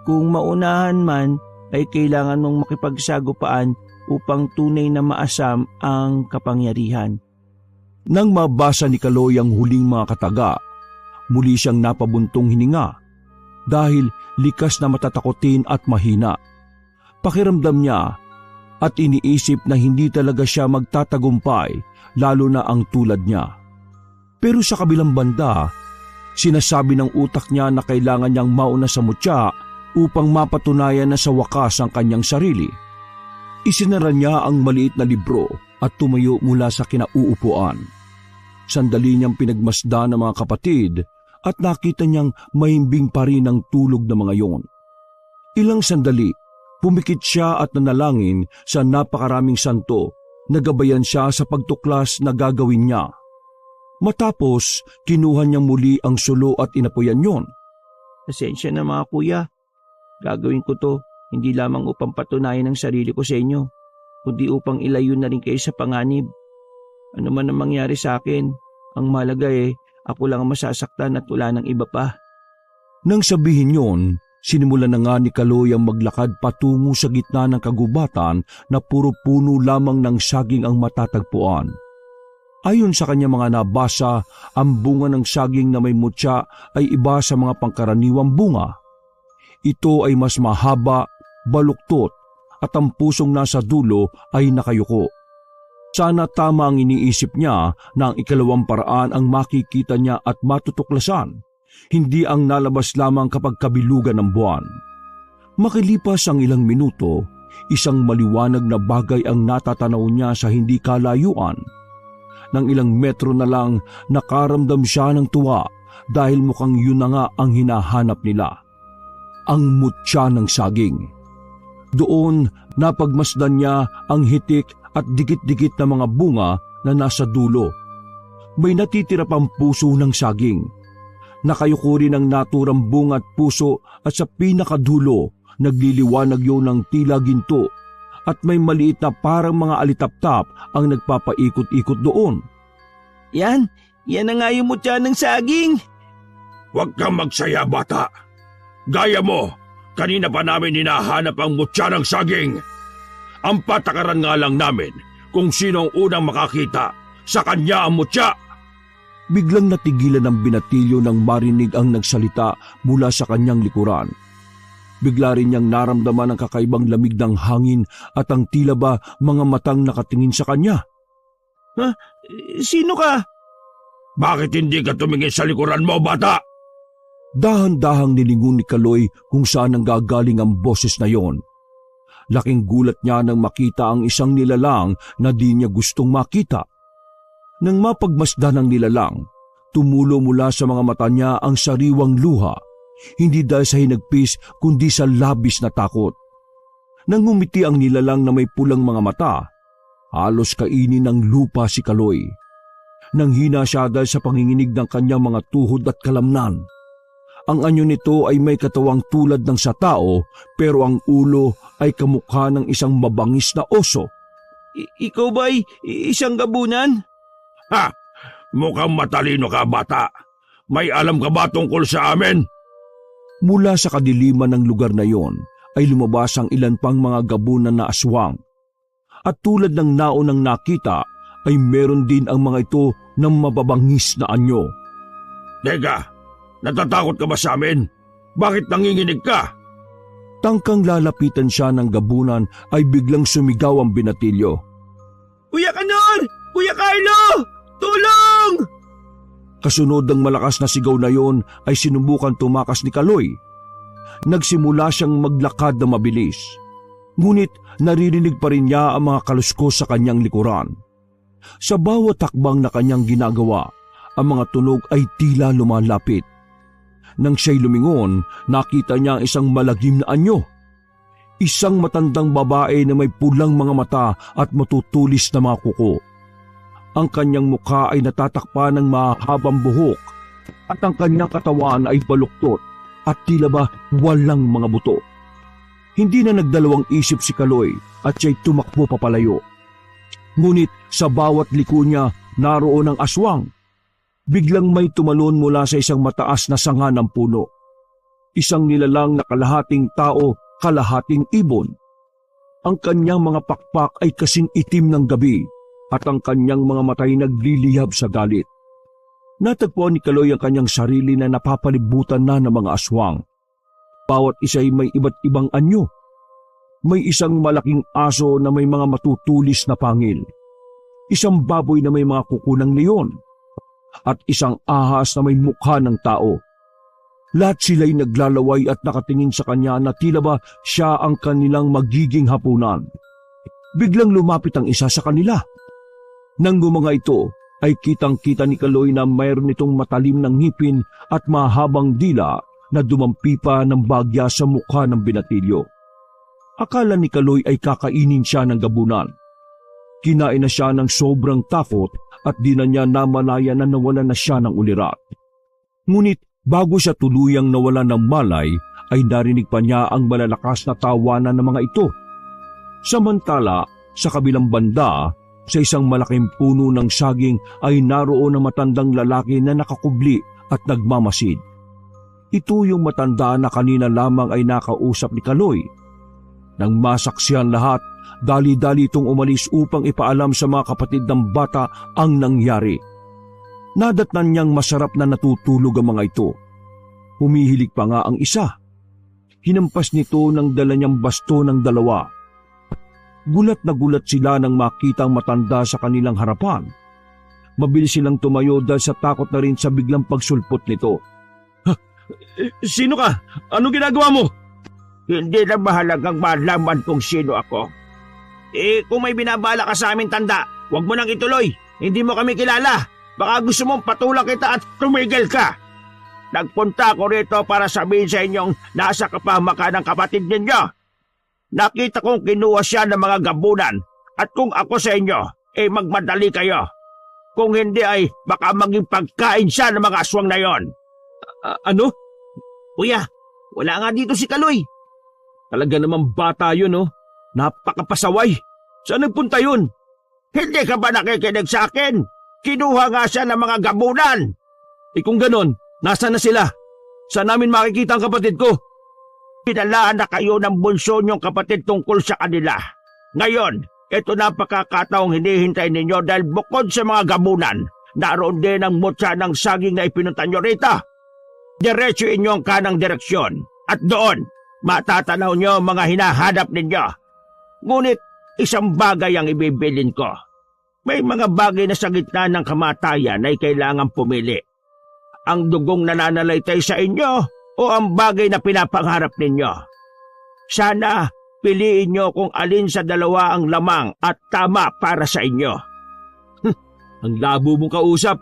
Kung maunahan man ay kailangan mong makipagsagupaan upang tunay na maasam ang kapangyarihan. Nang mabasa ni Kaloy ang huling mga kataga, muli siyang napabuntong hininga dahil likas na matatakotin at mahina. Pakiramdam niya at iniisip na hindi talaga siya magtatagumpay lalo na ang tulad niya. Pero sa kabilang banda, sinasabi ng utak niya na kailangan niyang mauna sa mutya upang mapatunayan na sa wakas ang kanyang sarili. Isinara niya ang maliit na libro at tumayo mula sa kinauupuan. Sandali niyang pinagmasdan ng mga kapatid at nakita niyang mahimbing pa rin ang tulog ng mga yon. Ilang sandali, pumikit siya at nanalangin sa napakaraming santo. Nagabayan siya sa pagtuklas na gagawin niya. Matapos, kinuha niyang muli ang sulo at inapoyan yon. Pasensya na mga kuya. Gagawin ko to hindi lamang upang patunayan ang sarili ko sa inyo, kundi upang ilayo na rin kayo sa panganib. Ano man ang mangyari sa akin, ang mahalaga ako lang ang masasaktan at wala ng iba pa. Nang sabihin yon, sinimulan na nga ni Kaloy ang maglakad patungo sa gitna ng kagubatan na puro puno lamang ng saging ang matatagpuan. Ayon sa kanya mga nabasa, ang bunga ng saging na may mutya ay iba sa mga pangkaraniwang bunga. Ito ay mas mahaba, baluktot, at ang pusong nasa dulo ay nakayuko. Sana tama ang iniisip niya na ang ikalawang paraan ang makikita niya at matutuklasan, hindi ang nalabas lamang kapag kabilugan ng buwan. Makilipas ang ilang minuto, isang maliwanag na bagay ang natatanaw niya sa hindi kalayuan. Nang ilang metro na lang, nakaramdam siya ng tuwa dahil mukhang yun na nga ang hinahanap nila. Ang mutya ng saging. Doon, napagmasdan niya ang hitik at dikit-dikit na mga bunga na nasa dulo. May natitira pang puso ng saging. Nakayuko rin ang naturang bunga at puso at sa pinakadulo, nagliliwanag yun ng tila ginto at may maliit na parang mga alitap-tap ang nagpapaikot-ikot doon. Yan na nga yung mutya ng saging. Huwag kang magsaya, bata. Gaya mo, kanina pa namin hinahanap ang mutya ng saging. Ang patakaran nga lang namin kung sino ang unang makakita, sa kanya ang mutya. Biglang natigilan ng binatilyo nang marinig ang nagsalita mula sa kanyang likuran. Bigla rin niyang naramdaman ang kakaibang lamig ng hangin at ang tila ba mga matang nakatingin sa kanya. Ha? Sino ka? Bakit hindi ka tumingin sa likuran mo, bata? Dahan-dahang nilingon ni Kaloy kung saan ang gagaling ang boses na yon. Laking gulat niya nang makita ang isang nilalang na di niya gustong makita. Nang mapagmasdan ng nilalang, tumulo mula sa mga mata niya ang sariwang luha. Hindi dahil sa hinagpis kundi sa labis na takot. Nang ngumiti ang nilalang na may pulang mga mata, halos kainin ng lupa si Kaloy. Nang hina siya dahil sa panginginig ng kanyang mga tuhod at kalamnan. Ang anyo nito ay may katawang tulad ng sa tao pero ang ulo ay kamukha ng isang mabangis na oso. Ikaw ba ay isang gabunan? Ha! Mukhang matalino ka, bata. May alam ka ba tungkol sa amin? Mula sa kadiliman ng lugar na yon ay lumabas ang ilan pang mga gabunan na aswang. At tulad ng naunang nakita ay meron din ang mga ito ng mababangis na anyo. Teka, natatakot ka ba sa amin? Bakit nanginginig ka? Tangkang lalapitan siya ng gabunan ay biglang sumigaw ang binatilyo. Kuya Kanor! Kuya Carlo! Tulong! Kasunod ng malakas na sigaw na yon ay sinubukan tumakas ni Kaloy. Nagsimula siyang maglakad na mabilis. Ngunit naririnig pa rin niya ang mga kaluskos sa kanyang likuran. Sa bawat takbang na kanyang ginagawa, ang mga tunog ay tila lumalapit. Nang siya'y lumingon, nakita niya ang isang malagim na anyo. Isang matandang babae na may pulang mga mata at matutulis na mga kuko. Ang kanyang mukha ay natatakpan ng mahabang buhok at ang kanyang katawan ay baluktot at tila ba walang mga buto. Hindi na nagdalawang isip si Kaloy at siya'y tumakbo papalayo. Ngunit sa bawat liko niya naroon ang aswang. Biglang may tumalon mula sa isang mataas na sanga ng puno. Isang nilalang na kalahating tao, kalahating ibon. Ang kanyang mga pakpak ay kasing itim ng gabi at ang kanyang mga matay nagliliyab sa galit. Natagpuan ni Kaloy ang kanyang sarili na napapalibutan na ng mga aswang. Bawat isa ay may iba't ibang anyo. May isang malaking aso na may mga matutulis na pangil. Isang baboy na may mga kuko ng leon. At isang ahas na may mukha ng tao. Lahat sila'y naglalaway at nakatingin sa kanya na tila ba siya ang kanilang magiging hapunan. Biglang lumapit ang isa sa kanila. Nang gumanga ito, ay kitang-kita ni Kaloy na mayroon itong matalim ng ngipin at mahabang dila na dumampi pa ng bagya sa mukha ng binatilyo. Akala ni Kaloy ay kakainin siya ng gabunan. Kinain na siya ng sobrang takot at di na niya namalaya na nawala na siya ng ulirat. Ngunit bago siya tuluyang nawala ng malay, ay narinig pa niya ang malalakas na tawanan ng mga ito. Samantala, sa kabilang banda, sa isang malaking puno ng saging ay naroon ang matandang lalaki na nakakubli at nagmamasid. Ito yung matanda na kanina lamang ay nakausap ni Kaloy. Nang masaksihan lahat, dali-dali itong umalis upang ipaalam sa mga kapatid ng bata ang nangyari. Nadatnan niyang masarap na natutulog ang mga ito. Humihilig pa nga ang isa. Hinampas nito ng dala niyang basto ng dalawa. Gulat na gulat sila nang makita ang matanda sa kanilang harapan. Mabilis silang tumayo dahil sa takot na rin sa biglang pagsulpot nito. Sino ka? Anong ginagawa mo? Hindi na mahalagang malaman kung sino ako. Kung may binabala ka sa aming tanda, huwag mo nang ituloy. Hindi mo kami kilala. Baka gusto mong patulang kita at tumigil ka. Nagpunta ako rito para sabihin sa inyong nasa kapahamakan ng kapatid ninyo. Nakita kong kinuha siya ng mga gabunan at kung ako sa inyo, magmadali kayo. Kung hindi ay baka maging pagkain siya ng mga aswang na yon. Ano? Kuya, wala nga dito si Kaloy. Talaga namang bata yun, oh. Napakapasaway. Saan nagpunta yun? Hindi ka ba nakikinig sa akin? Kinuha nga siya ng mga gabunan. Kung ganon, nasaan na sila? Saan namin makikita ang kapatid ko? Pinalaan na kayo ng bunso niyong kapatid tungkol sa kanila. Ngayon, ito na ang pagkakataong hinihintay ninyo dahil bukod sa mga gabunan, naroon din ang mutya ng saging na ipinunta nyo rito. Diretso inyong kanang direksyon at doon, matatanaw nyo mga hinahanap ninyo. Ngunit isang bagay ang ibibilin ko. May mga bagay na sa gitna ng kamatayan ay kailangan pumili. Ang dugong nananalaytay sa inyo o ang bagay na pinapangarap ninyo. Sana piliin nyo kung alin sa dalawa ang lamang at tama para sa inyo. Ang labo mong kausap.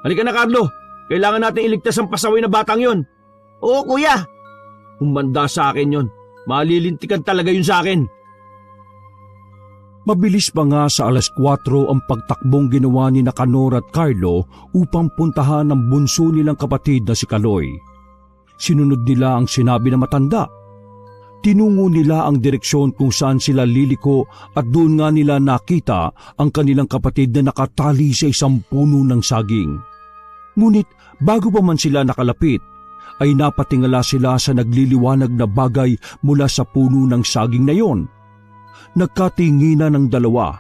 Halika na, Carlo. Kailangan natin iligtas ang pasaway na batang yon. Oo, kuya. Humanda sa akin yon. Malilintikan talaga yun sa akin. Mabilis pa nga sa 4:00 ang pagtakbong ginawa ni Canor at Carlo upang puntahan ang bunso nilang kapatid na si Kaloy. Sinunod nila ang sinabi ng matanda. Tinungo nila ang direksyon kung saan sila liliko at doon nga nila nakita ang kanilang kapatid na nakatali sa isang puno ng saging. Ngunit bago pa man sila nakalapit, ay napatingala sila sa nagliliwanag na bagay mula sa puno ng saging na yon. Nagkatinginan ng dalawa.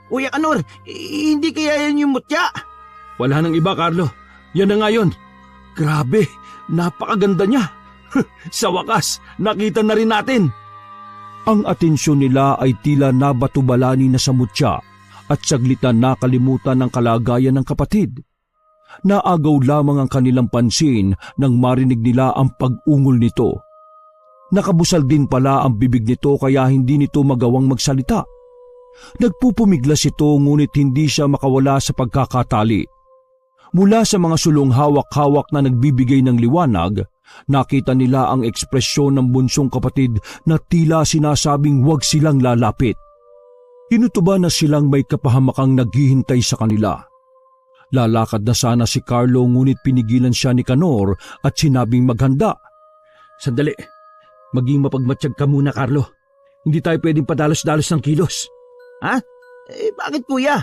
Kuya Canor, hindi kaya yan yung mutya? Wala nang iba, Carlo. Yan na nga yun. Grabe, napakaganda niya. Sa wakas, nakita na rin natin. Ang atensyon nila ay tila nabatubalani na sa mutya at saglit na nakalimutan ng kalagayan ng kapatid. Naagaw lamang ang kanilang pansin nang marinig nila ang pag-ungol nito. Nakabusal din pala ang bibig nito kaya hindi nito magawang magsalita. Nagpupumiglas ito ngunit hindi siya makawala sa pagkakatali. Mula sa mga sulong hawak-hawak na nagbibigay ng liwanag, nakita nila ang ekspresyon ng bunsong kapatid na tila sinasabing huwag silang lalapit. Inutuban na silang may kapahamakang naghihintay sa kanila. Lalakad na sana si Carlo ngunit pinigilan siya ni Canor at sinabing maghanda. Sandali, maging mapagmatsyag ka muna, Carlo. Hindi tayo pwedeng padalos-dalos ng kilos. Ha? Bakit kuya?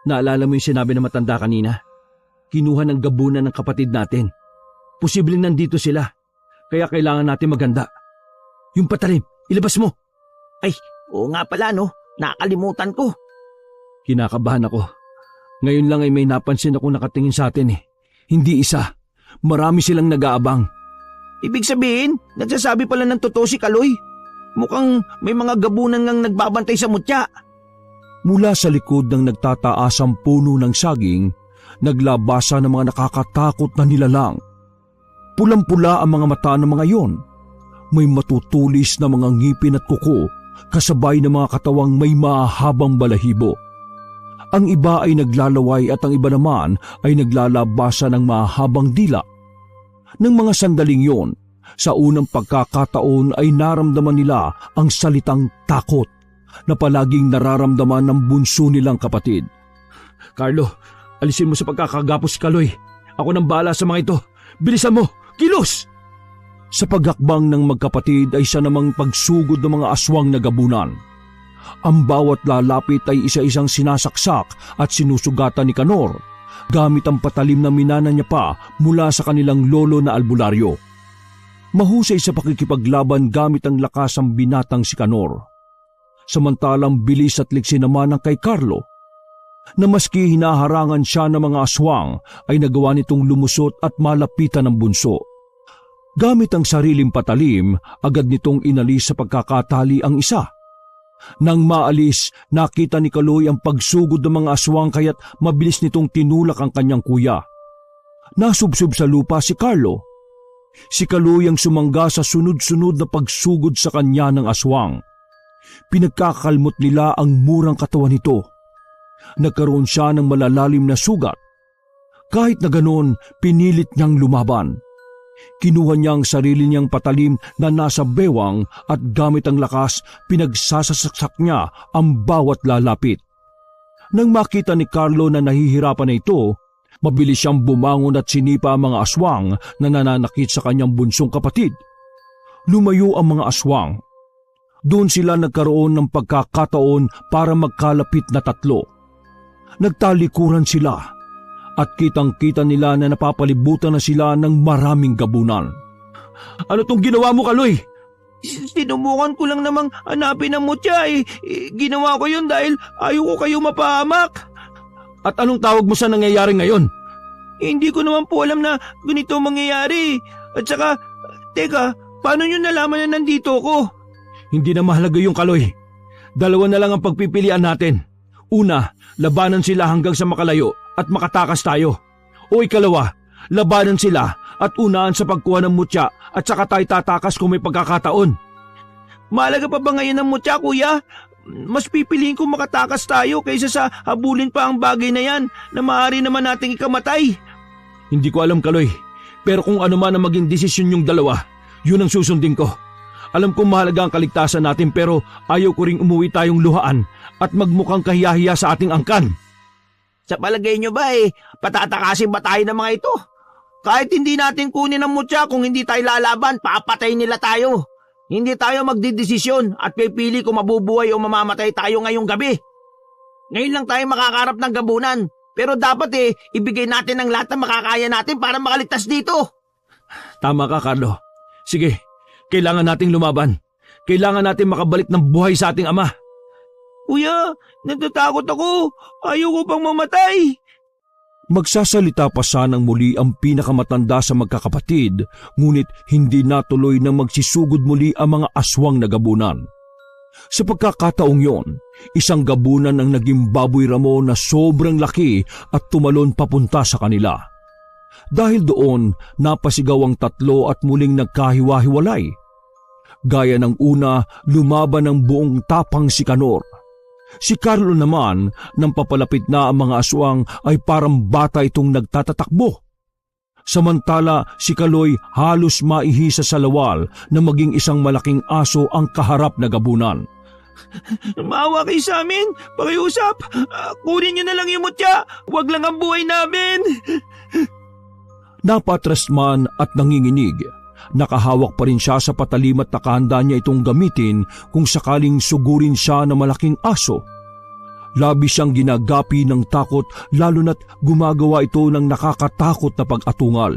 Naalala mo yung sinabi ng matanda kanina? Kinuha ng gabunan ng kapatid natin. Posibleng nandito sila, kaya kailangan natin maghanda. Yung patalim, ilabas mo. Ay, oo nga pala no, nakalimutan ko. Kinakabahan ako. Ngayon lang ay may napansin akong nakatingin sa atin eh. Hindi isa, marami silang nag-aabang. Ibig sabihin, nagsasabi pala ng totoo si Kaloy. Mukhang may mga gabunan ngang nagbabantay sa mutya. Mula sa likod ng nagtataasang puno ng saging, naglabasa ng mga nakakatakot na nilalang. Pulang-pula ang mga mata ng mga iyon. May matutulis na mga ngipin at kuko, kasabay ng mga katawang may mahabang balahibo. Ang iba ay naglalaway at ang iba naman ay naglalabasa ng mahabang dila. Nang mga sandaling yon, sa unang pagkakataon ay naramdaman nila ang salitang takot na palaging nararamdaman ng bunso nilang kapatid. Carlo, alisin mo sa pagkakagapos si Kaloy. Ako nang bahala sa mga ito. Bilisan mo! Kilos! Sa paghakbang ng magkapatid ay isa namang pagsugod ng mga aswang na gabunan. Ang bawat lalapit ay isa-isang sinasaksak at sinusugatan ni Canor gamit ang patalim na minana niya pa mula sa kanilang lolo na albularyo. Mahusay sa pakikipaglaban gamit ang lakas ang binatang si Kanor. Samantalang bilis at liksi naman ng kay Carlo, na maski hinaharangan siya ng mga aswang ay nagawa nitong lumusot at malapitan ng bunso. Gamit ang sariling patalim, agad nitong inalis sa pagkakatali ang isa. Nang maalis, nakita ni Kaloy ang pagsugod ng mga aswang kaya't mabilis nitong tinulak ang kanyang kuya. Nasubsob sa lupa si Carlo. Si Kaloy ang sumangga sa sunod-sunod na pagsugod sa kanya ng aswang. Pinagkakalmot nila ang murang katawan nito. Nagkaroon siya ng malalalim na sugat. Kahit na ganoon, pinilit niyang lumaban. Kinuha niya ang sarili niyang patalim na nasa bewang at gamit ang lakas, pinagsasaksak niya ang bawat lalapit. Nang makita ni Carlo na nahihirapan na ito, mabilis siyang bumangon at sinipa ang mga aswang na nananakit sa kanyang bunsong kapatid. Lumayo ang mga aswang. Doon sila nagkaroon ng pagkakataon para magkalapit na tatlo. Nagtalikuran sila at kitang-kita nila na napapalibutan na sila ng maraming gabunan. Ano tong ginawa mo, Kaloy? Sinubukan ko lang namang hanapin ang mutya eh. Ginawa ko yun dahil ayaw ko kayo mapahamak. At anong tawag mo sa nangyayari ngayon? Hindi ko naman po alam na ganito mangyayari. At saka, teka, paano nyo nalaman na nandito ko? Hindi na mahalaga yung, Kaloy. Dalawa na lang ang pagpipilian natin. Una, labanan sila hanggang sa makalayo at makatakas tayo. O ikalawa, labanan sila at unaan sa pagkuha ng mutya at saka tayo tatakas kung may pagkakataon. Mahalaga pa ba ngayon ang mutya, kuya? Mas pipiliin kong makatakas tayo kaysa sa habulin pa ang bagay na yan na maaari naman nating ikamatay. Hindi ko alam, Kaloy, pero kung ano man ang maging desisyon yung dalawa, yun ang susundin ko. Alam kong mahalaga ang kaligtasan natin pero ayaw ko ring umuwi tayong luhaan at magmukhang kahiyahiya sa ating angkan. Sa palagay nyo ba patatakasin ba tayo ng mga ito? Kahit hindi natin kunin ang mutya, kung hindi tayo lalaban, papatayin nila tayo. Hindi tayo magdidesisyon at pipili kung mabubuhay o mamamatay tayo ngayong gabi. Ngayon lang tayo makakarap ng gabunan, pero dapat ibigay natin ang lahat na makakaya natin para makaligtas dito. Tama ka, Carlo. Sige, kailangan nating lumaban. Kailangan natin makabalik ng buhay sa ating ama. Kuya, natatakot ako. Ayaw ko pang mamatay. Magsasalita pa sanang muli ang pinakamatanda sa magkakapatid, ngunit hindi natuloy nang magsisugod muli ang mga aswang na gabunan. Sa pagkakataong yon, isang gabunan ang naging baboy ramo na sobrang laki at tumalon papunta sa kanila. Dahil doon, napasigaw ang tatlo at muling nagkahiwa-hiwalay. Gaya ng una, lumaban ng buong tapang si Kanor. Si Carlo naman, nang papalapit na ang mga aswang ay parang bata itong nagtatatakbo. Samantala si Kaloy halos maihisa sa lawal na maging isang malaking aso ang kaharap na gabunan. Maawa kayo sa amin, pakiusap. Kunin niyo na lang yung mutya, wag lang ang buhay namin. Napatras man at nanginginig. Nakahawak pa rin siya sa patalim at nakahanda niya itong gamitin kung sakaling sugurin siya ng malaking aso. Labis siyang ginagapi ng takot lalo na't gumagawa ito ng nakakatakot na pag-atungal.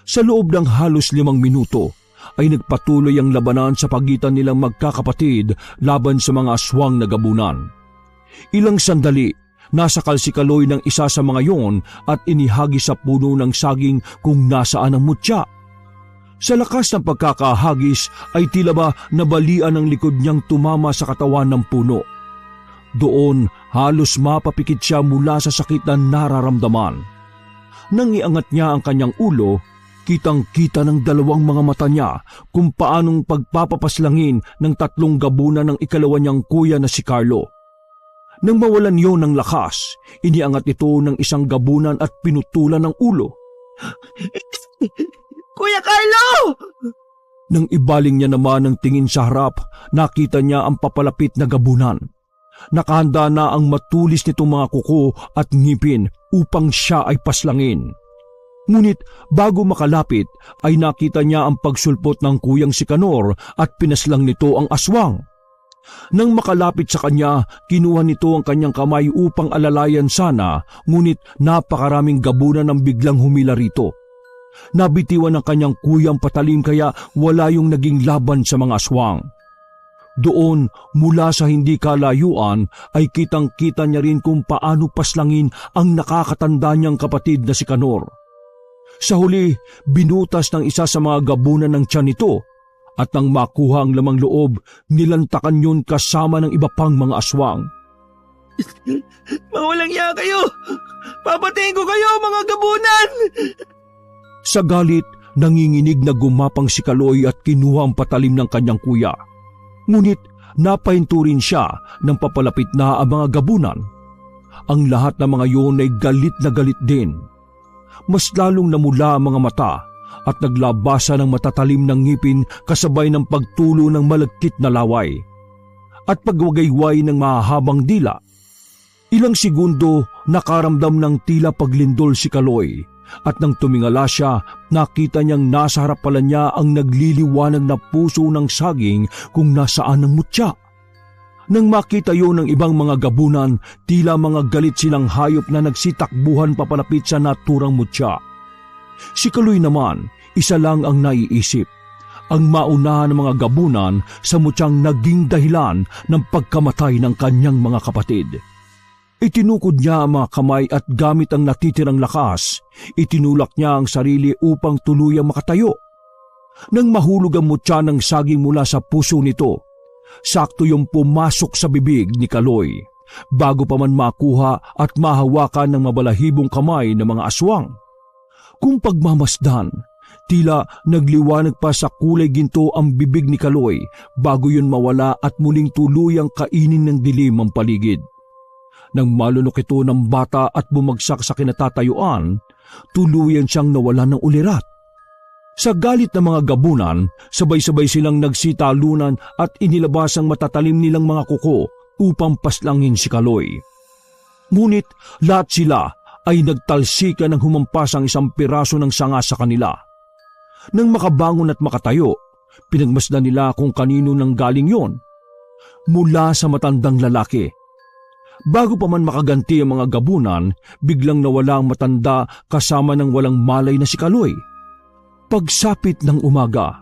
Sa loob ng halos 5 minuto ay nagpatuloy ang labanan sa pagitan nilang magkakapatid laban sa mga aswang na gabunan. Ilang sandali, nasakal si Kaloy ng isa sa mga yon at inihagi sa puno ng saging kung nasaan ang mutya. Sa lakas ng pagkakahagis ay tila ba nabalian ang likod niyang tumama sa katawan ng puno. Doon halos mapapikit siya mula sa sakit na nararamdaman. Nang iangat niya ang kanyang ulo, kitang-kita ng dalawang mga mata niya kung paanong pagpapapaslangin ng 3 gabunan ng ikalawa niyang kuya na si Carlo. Nang mawalan yon ng lakas, iniangat ito ng isang gabunan at pinutulan ng ulo. Kuya Carlo! Nang ibaling niya naman ang tingin sa harap, nakita niya ang papalapit na gabunan. Nakahanda na ang matulis nitong mga kuko at ngipin upang siya ay paslangin. Ngunit bago makalapit ay nakita niya ang pagsulpot ng kuyang si Kanor at pinaslang nito ang aswang. Nang makalapit sa kanya, kinuha nito ang kanyang kamay upang alalayan sana, ngunit napakaraming gabunan ang biglang humila rito. Nabitiwan ng kanyang kuyang patalim kaya wala yung naging laban sa mga aswang. Doon, mula sa hindi kalayuan, ay kitang-kita niya rin kung paano paslangin ang nakakatanda niyang kapatid na si Kanor. Sa huli, binutas ng isa sa mga gabunan ng tiyan nito at nang makuha ang lamang loob, nilantakan yun kasama ng iba pang mga aswang. Mga walang iya kayo! Papatayin ko kayo, mga gabunan! Sa galit, nanginginig na gumapang si Kaloy at kinuha ang patalim ng kanyang kuya. Ngunit napahinto rin siya nang papalapit na ang mga gabunan. Ang lahat ng mga yun ay galit na galit din. Mas lalong namula ang mga mata at naglabasa ng matatalim ng ngipin kasabay ng pagtulo ng malagkit na laway. At pagwagayway ng mahahabang dila. Ilang segundo nakaramdam ng tila paglindol si Kaloy. At nang tumingala siya, nakita niyang nasa harap pala niya ang nagliliwanag na puso ng saging kung nasaan ang mutya. Nang makita yun ng ibang mga gabunan, tila mga galit silang hayop na nagsitakbuhan papalapit sa naturang mutya. Si Kaloy naman, isa lang ang naiisip. Ang maunahan ng mga gabunan sa mutyang naging dahilan ng pagkamatay ng kanyang mga kapatid. Itinukod niya ang mga kamay at gamit ang natitirang lakas, itinulak niya ang sarili upang tuluyang makatayo. Nang mahulog ang mutya ng saging mula sa puso nito, sakto yung pumasok sa bibig ni Kaloy, bago pa man makuha at mahawakan ng mabalahibong kamay ng mga aswang. Kung pagmamasdan, tila nagliwanag pa sa kulay ginto ang bibig ni Kaloy bago yun mawala at muling tuluyang kainin ng dilim ang paligid. Nang malunok ito ng bata at bumagsak sa kinatatayuan, tuluyan siyang nawala ng ulirat. Sa galit ng mga gabunan, sabay-sabay silang nagsitalunan at inilabas ang matatalim nilang mga kuko upang paslangin si Kaloy. Ngunit lahat sila ay nagtalsikan ng humampas ang isang piraso ng sanga sa kanila. Nang makabangon at makatayo, pinagmasdan nila kung kanino nang galing yon. Mula sa matandang lalaki. Bago pa man makaganti ang mga gabunan, biglang nawala ang matanda kasama ng walang malay na si Kaloy. Pagsapit ng umaga,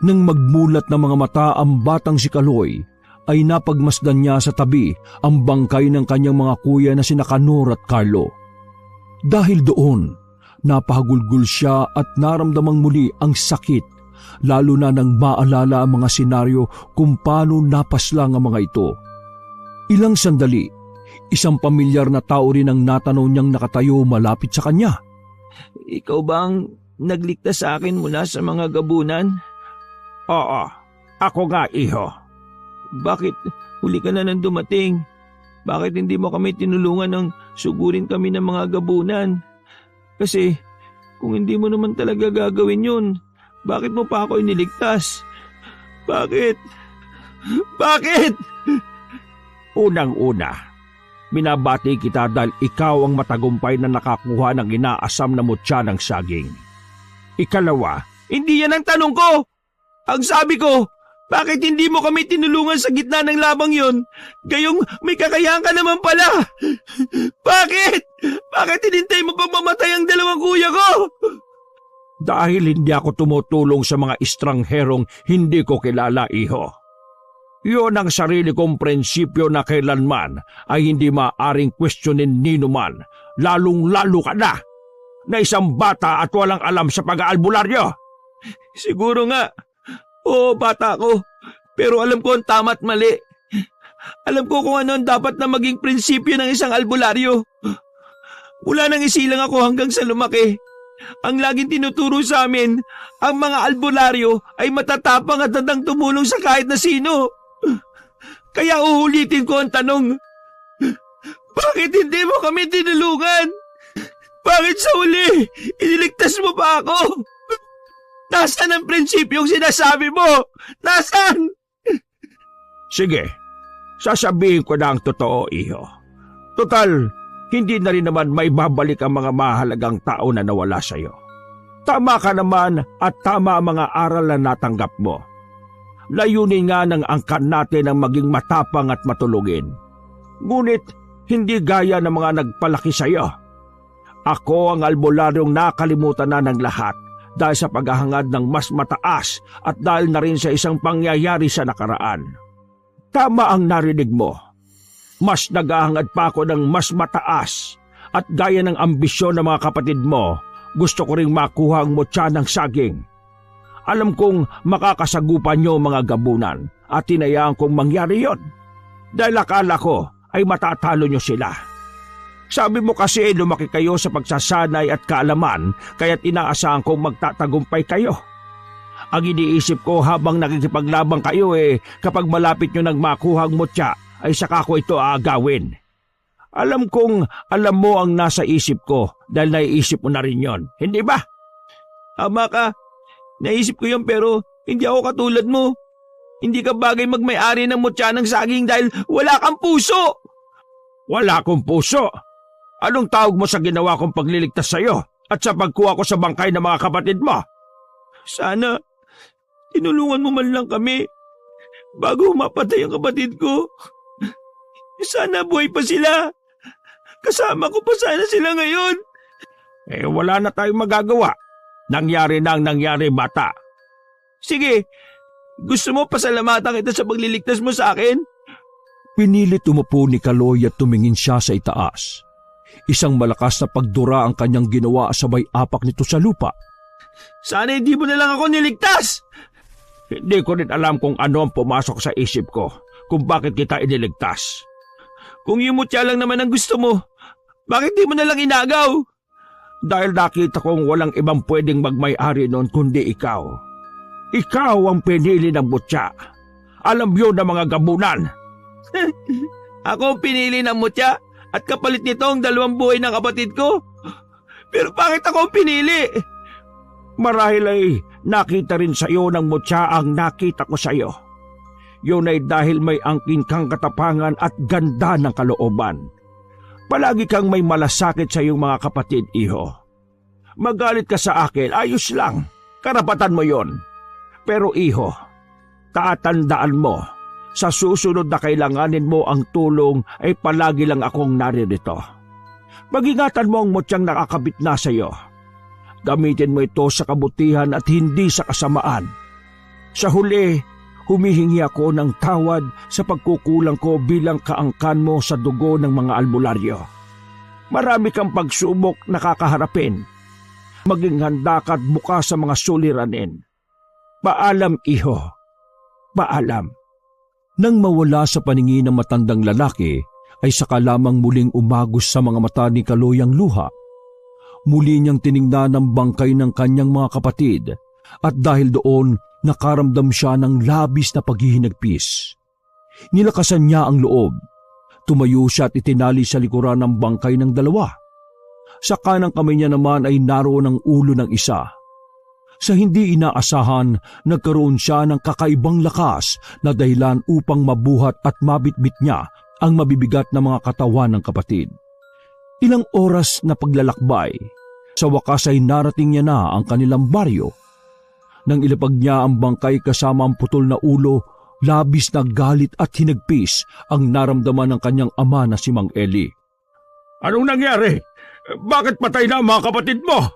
nang magmulat ng mga mata ang batang si Kaloy, ay napagmasdan niya sa tabi ang bangkay ng kanyang mga kuya na sina Kanor at Carlo. Dahil doon, napahagulgul siya at naramdamang muli ang sakit, lalo na nang maalala ang mga senaryo kung paano napaslang ang mga ito. Ilang sandali, isang pamilyar na tao rin ang natanaw niyang nakatayo malapit sa kanya. Ikaw bang nagligtas sa akin mula sa mga gabunan? Oo, ako nga, iho. Bakit huli ka na nang dumating? Bakit hindi mo kami tinulungan ng sugurin kami ng mga gabunan? Kasi kung hindi mo naman talaga gagawin yun, bakit mo pa ako iniligtas? Bakit? Bakit? Unang-una, binabati kita dahil ikaw ang matagumpay na nakakuha ng inaasam na mutya ng saging. Ikalawa, hindi yan ang tanong ko. Ang sabi ko, bakit hindi mo kami tinulungan sa gitna ng labang yon? Gayong may kakayahan ka naman pala. Bakit? Bakit hinintay mo pang mamatay ang dalawang kuya ko? Dahil hindi ako tumutulong sa mga estrangherong hindi ko kilala, iho. Yun ang sarili kong prinsipyo na kailanman ay hindi maaaring questionin ninuman, lalong-lalo ka na isang bata at walang alam sa pag-aalbularyo. Siguro nga, oo bata ko, pero alam ko ang tama at mali. Alam ko kung ano ang dapat na maging prinsipyo ng isang albularyo. Mula nang isilang ako hanggang sa lumaki, ang laging tinuturo sa amin, ang mga albularyo ay matatapang at handang tumulong sa kahit na sino. Kaya uulitin ko ang tanong, bakit hindi mo kami tinulungan? Bakit sa huli, iniligtas mo pa ako? Nasaan ang prinsipyong sinasabi mo? Nasaan? Sige, sasabihin ko na ang totoo, iho. Total, hindi na rin naman may babalik ang mga mahalagang tao na nawala sa'yo. Tama ka naman at tama ang mga aral na natanggap mo. Layunin nga ng angkan natin ang maging matapang at matulungin. Ngunit hindi gaya ng mga nagpalaki sa iyo. Ako ang albularyong nakalimutan na ng lahat dahil sa paghahangad ng mas mataas at dahil na rin sa isang pangyayari sa nakaraan. Tama ang narinig mo. Mas naghahangad pa ako ng mas mataas at gaya ng ambisyon ng mga kapatid mo, gusto ko ring makuha ang mutya ng saging. Alam kong makakasagupan niyo mga gabunan at tinayaan kong mangyari yon. Dahil akala ko ay matatalo niyo sila. Sabi mo kasi lumaki kayo sa pagsasanay at kaalaman kaya't inaasahan kong magtatagumpay kayo. Ang iniisip ko habang nakikipaglabang kayo kapag malapit nyo nang makuha ang mutya ay saka ko ito aagawin. Alam kong alam mo ang nasa isip ko dahil naiisip mo na rin yon, hindi ba? Tama ka. Naisip ko yun pero hindi ako katulad mo. Hindi ka bagay magmay-ari ng mutya ng saging dahil wala kang puso. Wala akong puso. Anong tawag mo sa ginawa kong pagliligtas sa iyo at sa pagkuha ko sa bangkay ng mga kapatid mo? Sana tinulungan mo man lang kami bago mapatay ang kapatid ko. Sana buhay pa sila. Kasama ko pa sana sila ngayon. Wala na tayong magagawa. Nangyari na ang nangyari, bata. Sige, gusto mo pasalamatan kita sa pagliligtas mo sa akin? Pinilit umupo ni Kaloy at tumingin siya sa itaas. Isang malakas na pagdura ang kanyang ginawa sabay apak nito sa lupa. Sana hindi mo na lang ako niligtas. Hindi ko rin alam kung ano ang pumasok sa isip ko kung bakit kita iniligtas. Kung yung mutya lang naman ang gusto mo, bakit di mo na lang inagaw? Dahil nakita kong walang ibang pwedeng magmay-ari noon kundi ikaw. Ikaw ang pinili ng mutya. Alam yun ng mga gabunan. Ako ang pinili ng mutya at kapalit nito ang 2 buhay ng kapatid ko. Pero bakit ako ang pinili? Marahil ay nakita rin sa iyo ng mutya ang nakita ko sa iyo. Yun ay dahil may angkin kang katapangan at ganda ng kalooban. Palagi kang may malasakit sa iyong mga kapatid, iho. Magalit ka sa akin, ayos lang. Karapatan mo yon. Pero iho, tatandaan mo, sa susunod na kailanganin mo ang tulong ay palagi lang akong naririto. Pag-ingatan mo ang mutyang nakakabit na sa iyo. Gamitin mo ito sa kabutihan at hindi sa kasamaan. Sa huli, humihingi ako ng tawad sa pagkukulang ko bilang kaangkan mo sa dugo ng mga albularyo. Marami kang pagsubok na kakaharapin. Maging handa ka at bukas sa mga suliranin. Paalam, iho. Paalam. Nang mawala sa paningin ng matandang lalaki, ay saka lamang muling umagos sa mga mata ni Kaloy ang luha. Muli niyang tiningnan ang bangkay ng kanyang mga kapatid at dahil doon, nakaramdam siya ng labis na paghihinagpis. Nilakasan niya ang loob. Tumayo siya at itinali sa likuran ng bangkay ng 2. Sa kanang kamay niya naman ay naroon ang ulo ng isa. Sa hindi inaasahan, nagkaroon siya ng kakaibang lakas na dahilan upang mabuhat at mabitbit niya ang mabibigat na mga katawan ng kapatid. Ilang oras na paglalakbay, sa wakas ay narating niya na ang kanilang baryo. Nang ilapag niya ang bangkay kasama ang putol na ulo, labis na galit at hinagpis ang naramdaman ng kanyang ama na si Mang Eli. Anong nangyari? Bakit patay na ang mga kapatid mo?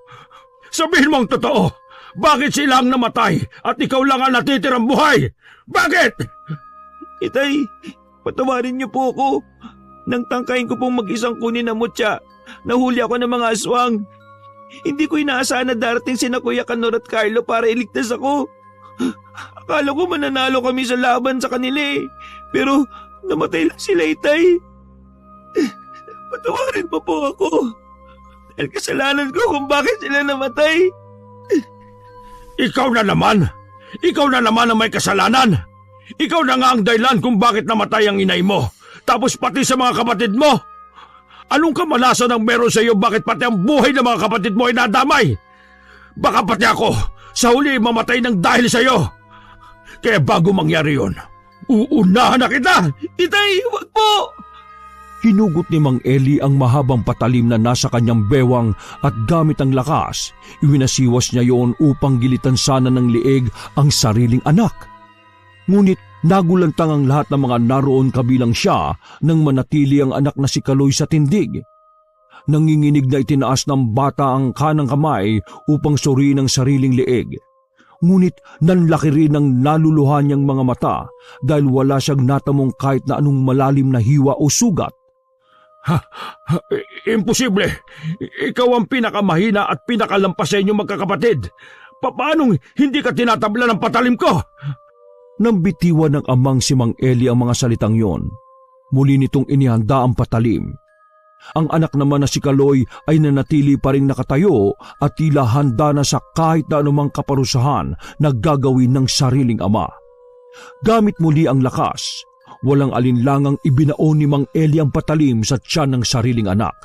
Sabihin mo ang totoo. Bakit sila ang namatay at ikaw lang ang natitirang buhay? Bakit? Itay, patawarin niyo po ako. Nang tangkain ko pong mag-isang kunin na mutya, nahuli ako ng mga aswang. Hindi ko inaasahan na darating sina Kuya Kanor at Carlo para iligtas ako. Akala ko mananalo kami sa laban sa kanila pero namatay lang sila, Itay. Patawarin pa po ako. Dahil kasalanan ko kung bakit sila namatay. Ikaw na naman! Ikaw na naman ang may kasalanan! Ikaw na nga ang dahilan kung bakit namatay ang inay mo, tapos pati sa mga kapatid mo! Anong kamalasan ang meron sa iyo bakit pati ang buhay ng mga kapatid mo ay nadamay? Baka pati ako, sa huli mamatay ng dahil sa iyo! Kaya bago mangyari yun, uunahan na kita! Itay, wag po! Hinugot ni Mang Eli ang mahabang patalim na nasa kanyang bewang at gamit ang lakas, iwinasiwas niya yon upang gilitan sana ng liig ang sariling anak. Ngunit nagulantang ang lahat ng mga naroon kabilang siya nang manatili ang anak na si Kaloy sa tindig. Nanginginig na itinaas ng bata ang kanang kamay upang suriin ang sariling leeg. Ngunit nanlaki rin ang naluluha niyang mga mata dahil wala siyang natamong kahit na anong malalim na hiwa o sugat. Imposible! Ikaw ang pinakamahina at pinakalampas sa inyong magkakapatid. Paanong hindi ka tinatabla ng patalim ko? Nang bitiwan ng amang si Mang Eli ang mga salitang yon, muli nitong inihanda ang patalim. Ang anak naman na si Kaloy ay nanatili pa rin nakatayo at tila handa na sa kahit na anumang kaparusahan na gagawin ng sariling ama. Gamit muli ang lakas, walang alinlangang ibinaon ni Mang Eli ang patalim sa tiyan ng sariling anak.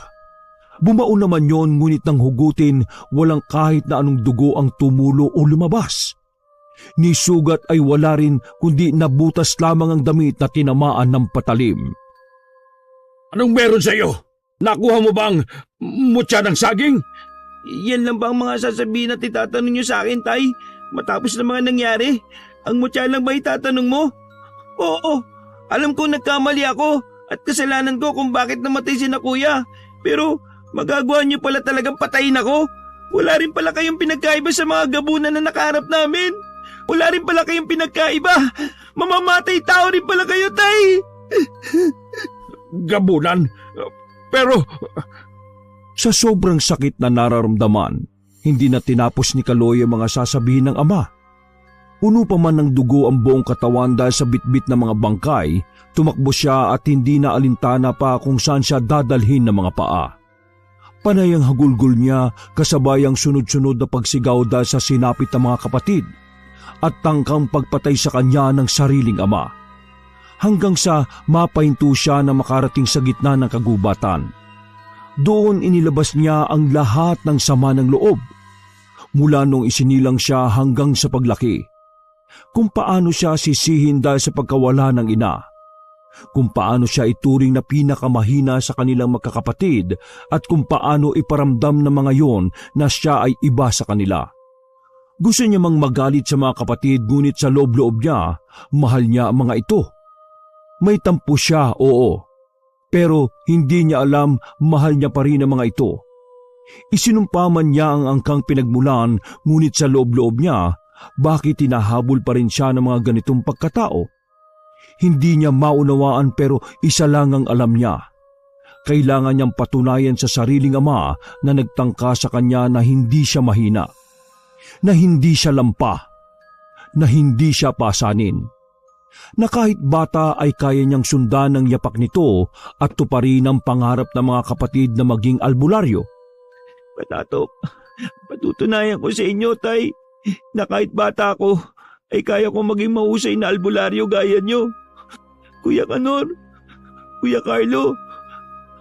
Bumaon naman yon, ngunit nang hugutin, walang kahit na anong dugo ang tumulo o lumabas. Ni sugat ay wala rin kundi nabutas lamang ang damit na tinamaan ng patalim. Anong meron sa iyo? Nakuha mo bang mutya ng saging? Yan lang ba ang mga sasabihin at itatanong niyo sa akin, Tay? Matapos na mga nangyari, ang mutya lang ba itatanong mo? Oo, alam ko nagkamali ako at kasalanan ko kung bakit namatay si na kuya. Pero magagawa niyo pala talagang patayin ako. Wala rin pala kayong pinagkaiba sa mga gabunan na nakaharap namin. Wala rin pala kayong pinagkaiba. Mamamatay tao rin pala kayo, Tay. Gabunan? Pero Sa sobrang sakit na nararamdaman, hindi na tinapos ni Kaloy ang mga sasabihin ng ama. Puno pa man ng dugo ang buong katawan dahil sa bitbit ng mga bangkay, tumakbo siya at hindi na alintana pa kung saan siya dadalhin ng mga paa. Panay ang hagulgol niya kasabay ang sunod-sunod na pagsigaw dahil sa sinapit ng mga kapatid at tangkang pagpatay sa kanya ng sariling ama. Hanggang sa mapahinto siya na makarating sa gitna ng kagubatan. Doon inilabas niya ang lahat ng sama ng loob. Mula nung isinilang siya hanggang sa paglaki. Kung paano siya sisihin dahil sa pagkawala ng ina. Kung paano siya ituring na pinakamahina sa kanilang magkakapatid at kung paano iparamdam ng mga yon na siya ay iba sa kanila. Gusto niya mang magalit sa mga kapatid ngunit sa loob-loob niya, mahal niya ang mga ito. May tampo siya, oo. Pero hindi niya alam mahal niya pa rin ang mga ito. Isinumpa man niya ang angkang pinagmulan ngunit sa loob-loob niya, bakit tinahabol pa rin siya ng mga ganitong pagkatao? Hindi niya maunawaan pero isa lang ang alam niya. Kailangan niyang patunayan sa sariling ama na nagtangka sa kanya na hindi siya mahina, na hindi siya lampa, na hindi siya pasanin. Na kahit bata ay kaya niyang sundan ng yapak nito at tuparin ang pangarap ng mga kapatid na maging albularyo. Patato, patutunayan ko sa inyo, Tay, na kahit bata ako, ay kaya ko maging mahusay na albularyo gaya nyo. Kuya Kanor, Kuya Carlo,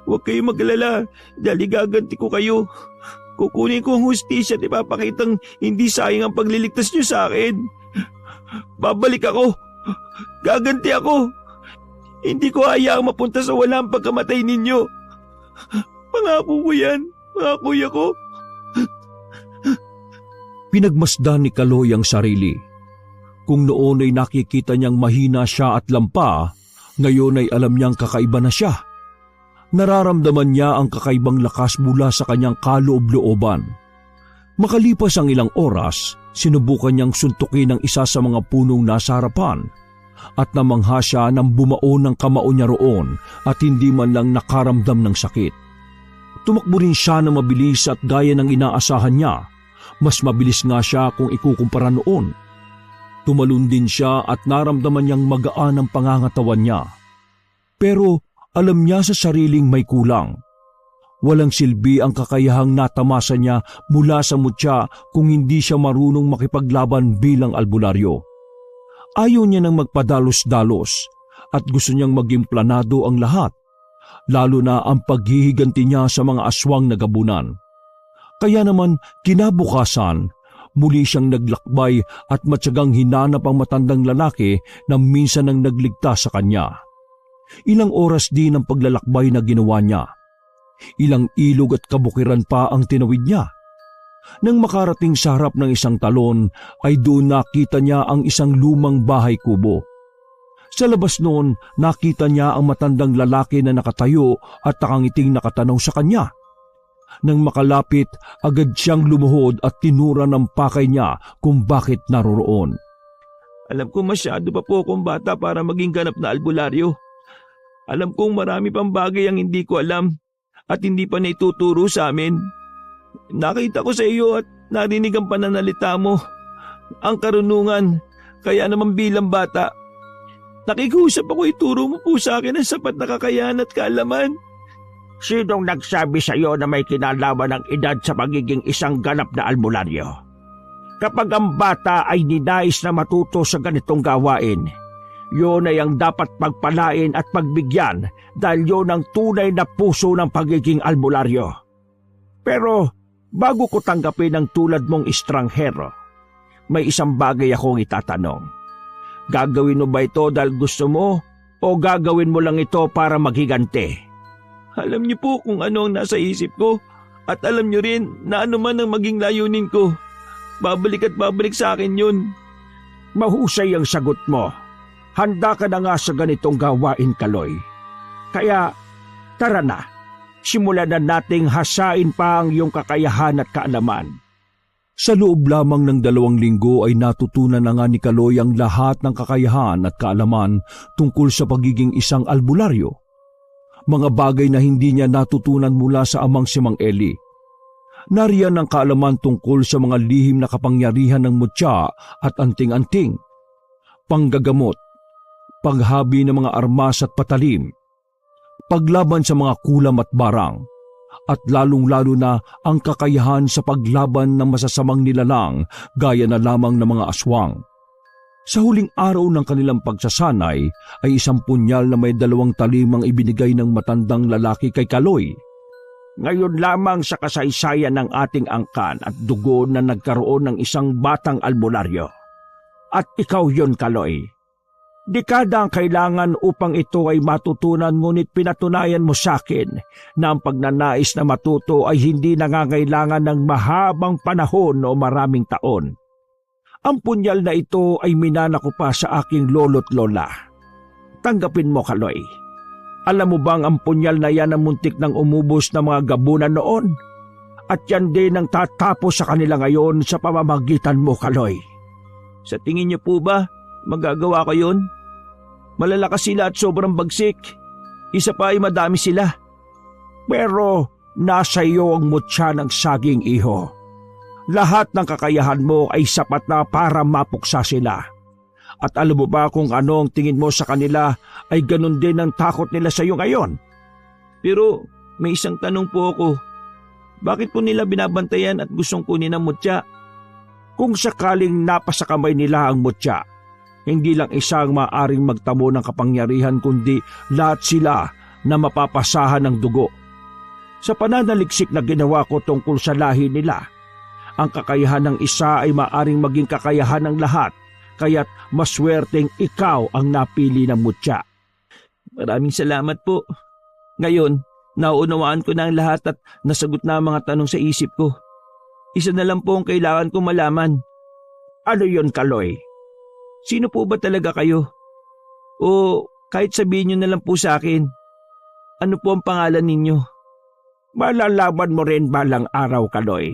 huwag kayong mag-alala dahil igaganti ko kayo. Kukunin ko ang hustisya at ipapakitang hindi sayang ang pagliligtas nyo sa akin. Babalik ako. Gaganti ako. Hindi ko hayaang mapunta sa walang pagkamatay ninyo. Pangako ko yan, mga kuya ko. Pinagmasdan ni Kaloy ang sarili. Kung noon ay nakikita niyang mahina siya at lampa, ngayon ay alam niyang kakaiba na siya. Nararamdaman niya ang kakaibang lakas mula sa kanyang kaloob-looban. Makalipas ang ilang oras, sinubukan niyang suntukin ang isa sa mga punong nasa harapan at namangha siya nang bumaon ng kamao niya roon at hindi man lang nakaramdam ng sakit. Tumakbo rin siya ng mabilis at gaya ng inaasahan niya, mas mabilis nga siya kung ikukumpara noon. Tumalon din siya at naramdaman niyang magaan ang pangangatawan niya. Pero alam niya sa sariling may kulang. Walang silbi ang kakayahang natamasa niya mula sa mutya kung hindi siya marunong makipaglaban bilang albularyo. Ayaw niya nang magpadalos-dalos at gusto niyang maging planado ang lahat, lalo na ang paghihiganti niya sa mga aswang na gabunan. Kaya naman kinabukasan, muli siyang naglakbay at matyagang hinanap ang matandang lalaki na minsan nang nagligtas sa kanya. Ilang oras din ang paglalakbay na ginawa niya. Ilang ilog at kabukiran pa ang tinawid niya. Nang makarating sa harap ng isang talon, ay doon nakita niya ang isang lumang bahay kubo. Sa labas noon, nakita niya ang matandang lalaki na nakatayo at nakangiting nakatanaw sa kanya. Nang makalapit, agad siyang lumuhod at tinura ng pakay niya kung bakit naroroon. Alam ko masyado pa po akong bata para maging ganap na albularyo. Alam kong marami pang bagay ang hindi ko alam at hindi pa naituturo sa amin. Nakita ko sa iyo at narinig ang pananalita mo. Ang karunungan, kaya naman bilang bata. Nakikiusap ako ituro mo po sa akin ang sapat na kakayahan at kaalaman. Sinong nagsabi sa iyo na may kinalaman ng edad sa pagiging isang ganap na albularyo? Kapag ang bata ay ninais na matuto sa ganitong gawain, yun ay ang dapat pagpalain at pagbigyan dahil yun ang tunay na puso ng pagiging albularyo. Pero bago ko tanggapin ang tulad mong estranghero, may isang bagay akong itatanong. Gagawin mo ba ito dahil gusto mo o gagawin mo lang ito para maghiganti? Alam niyo po kung ano ang nasa isip ko at alam niyo rin na ano man ang maging layunin ko. Babalik at babalik sa akin yun. Mahusay ang sagot mo. Handa ka na nga sa ganitong gawain, Kaloy. Kaya, tara na. Simulan na nating hasain pa ang iyong kakayahan at kaalaman. Sa loob lamang ng 2 linggo ay natutunan na nga ni Kaloy ang lahat ng kakayahan at kaalaman tungkol sa pagiging isang albularyo. Mga bagay na hindi niya natutunan mula sa amang si Mang Eli. Nariyan ang kaalaman tungkol sa mga lihim na kapangyarihan ng mutya at anting-anting, panggagamot, paghabi ng mga armas at patalim, paglaban sa mga kulam at barang, at lalong-lalo na ang kakayahan sa paglaban ng masasamang nilalang gaya na lamang ng mga aswang. Sa huling araw ng kanilang pagsasanay ay isang punyal na may 2 talim ang ibinigay ng matandang lalaki kay Kaloy. Ngayon lamang sa kasaysayan ng ating angkan at dugo na nagkaroon ng isang batang albularyo. At ikaw yon, Kaloy. Dekada ang kailangan upang ito ay matutunan, ngunit pinatunayan mo sa akin na ang pagnanais na matuto ay hindi nangangailangan ng mahabang panahon o maraming taon. Ang punyal na ito ay minana ko pa sa aking lolo't lola. Tanggapin mo, Kaloy. Alam mo bang ang punyal na yan ang muntik ng umubos ng mga gabunan noon? At yan din ang tatapos sa kanila ngayon sa pamamagitan mo, Kaloy. Sa tingin niyo po ba, magagawa ko yun? Malalakas sila at sobrang bagsik. Isa pa ay madami sila. Pero nasa iyo ang mutya ng saging, iho. Lahat ng kakayahan mo ay sapat na para mapuksa sila. At alam mo ba kung ano ang tingin mo sa kanila ay ganun din ang takot nila sa iyo ngayon? Pero may isang tanong po ako. Bakit po nila binabantayan at gustong kunin ang mutya? Kung sakaling napasa kamay nila ang mutya, hindi lang isang maaring magtamo ng kapangyarihan kundi lahat sila na mapapasahan ng dugo. Sa pananaliksik na ginawa ko tungkol sa lahi nila, ang kakayahan ng isa ay maaring maging kakayahan ng lahat, kaya't maswerteng ikaw ang napili ng mutya. Maraming salamat po. Ngayon, nauunawaan ko na ang lahat at nasagot na ang mga tanong sa isip ko. Isa na lang po ang kailangan kong malaman. Ano yon, Kaloy? Sino po ba talaga kayo? O kahit sabihin nyo na lang po sa akin, ano po ang pangalan ninyo? Malalaman mo rin balang araw, Kaloy.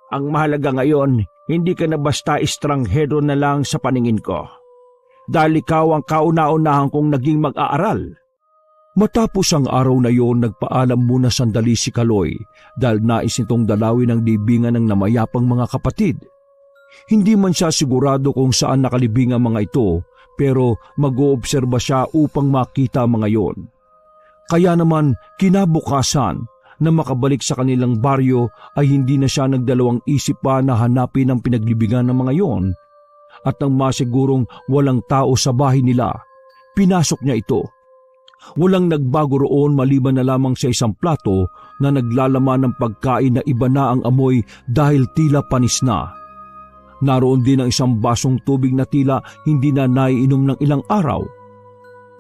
Ang mahalaga ngayon, hindi ka na basta estranghero na lang sa paningin ko. Dahil ikaw ang kauna-unahan kong naging mag-aaral. Matapos ang araw na yon, nagpaalam muna sandali si Kaloy dahil nais nitong dalawin ang libingan ng namayapang mga kapatid. Hindi man siya sigurado kung saan nakalibing ang mga ito, pero mag-oobserba siya upang makita ang mga yon. Kaya naman kinabukasan, na makabalik sa kanilang baryo ay hindi na siya nagdalawang isip pa na hanapin ang pinaglibingan ng mga yon. At nang masigurong walang tao sa bahay nila, pinasok niya ito. Walang nagbago roon maliban na lamang sa isang plato na naglalaman ng pagkain na iba na ang amoy dahil tila panis na. Naroon din ang isang basong tubig na tila hindi na naiinom ng ilang araw.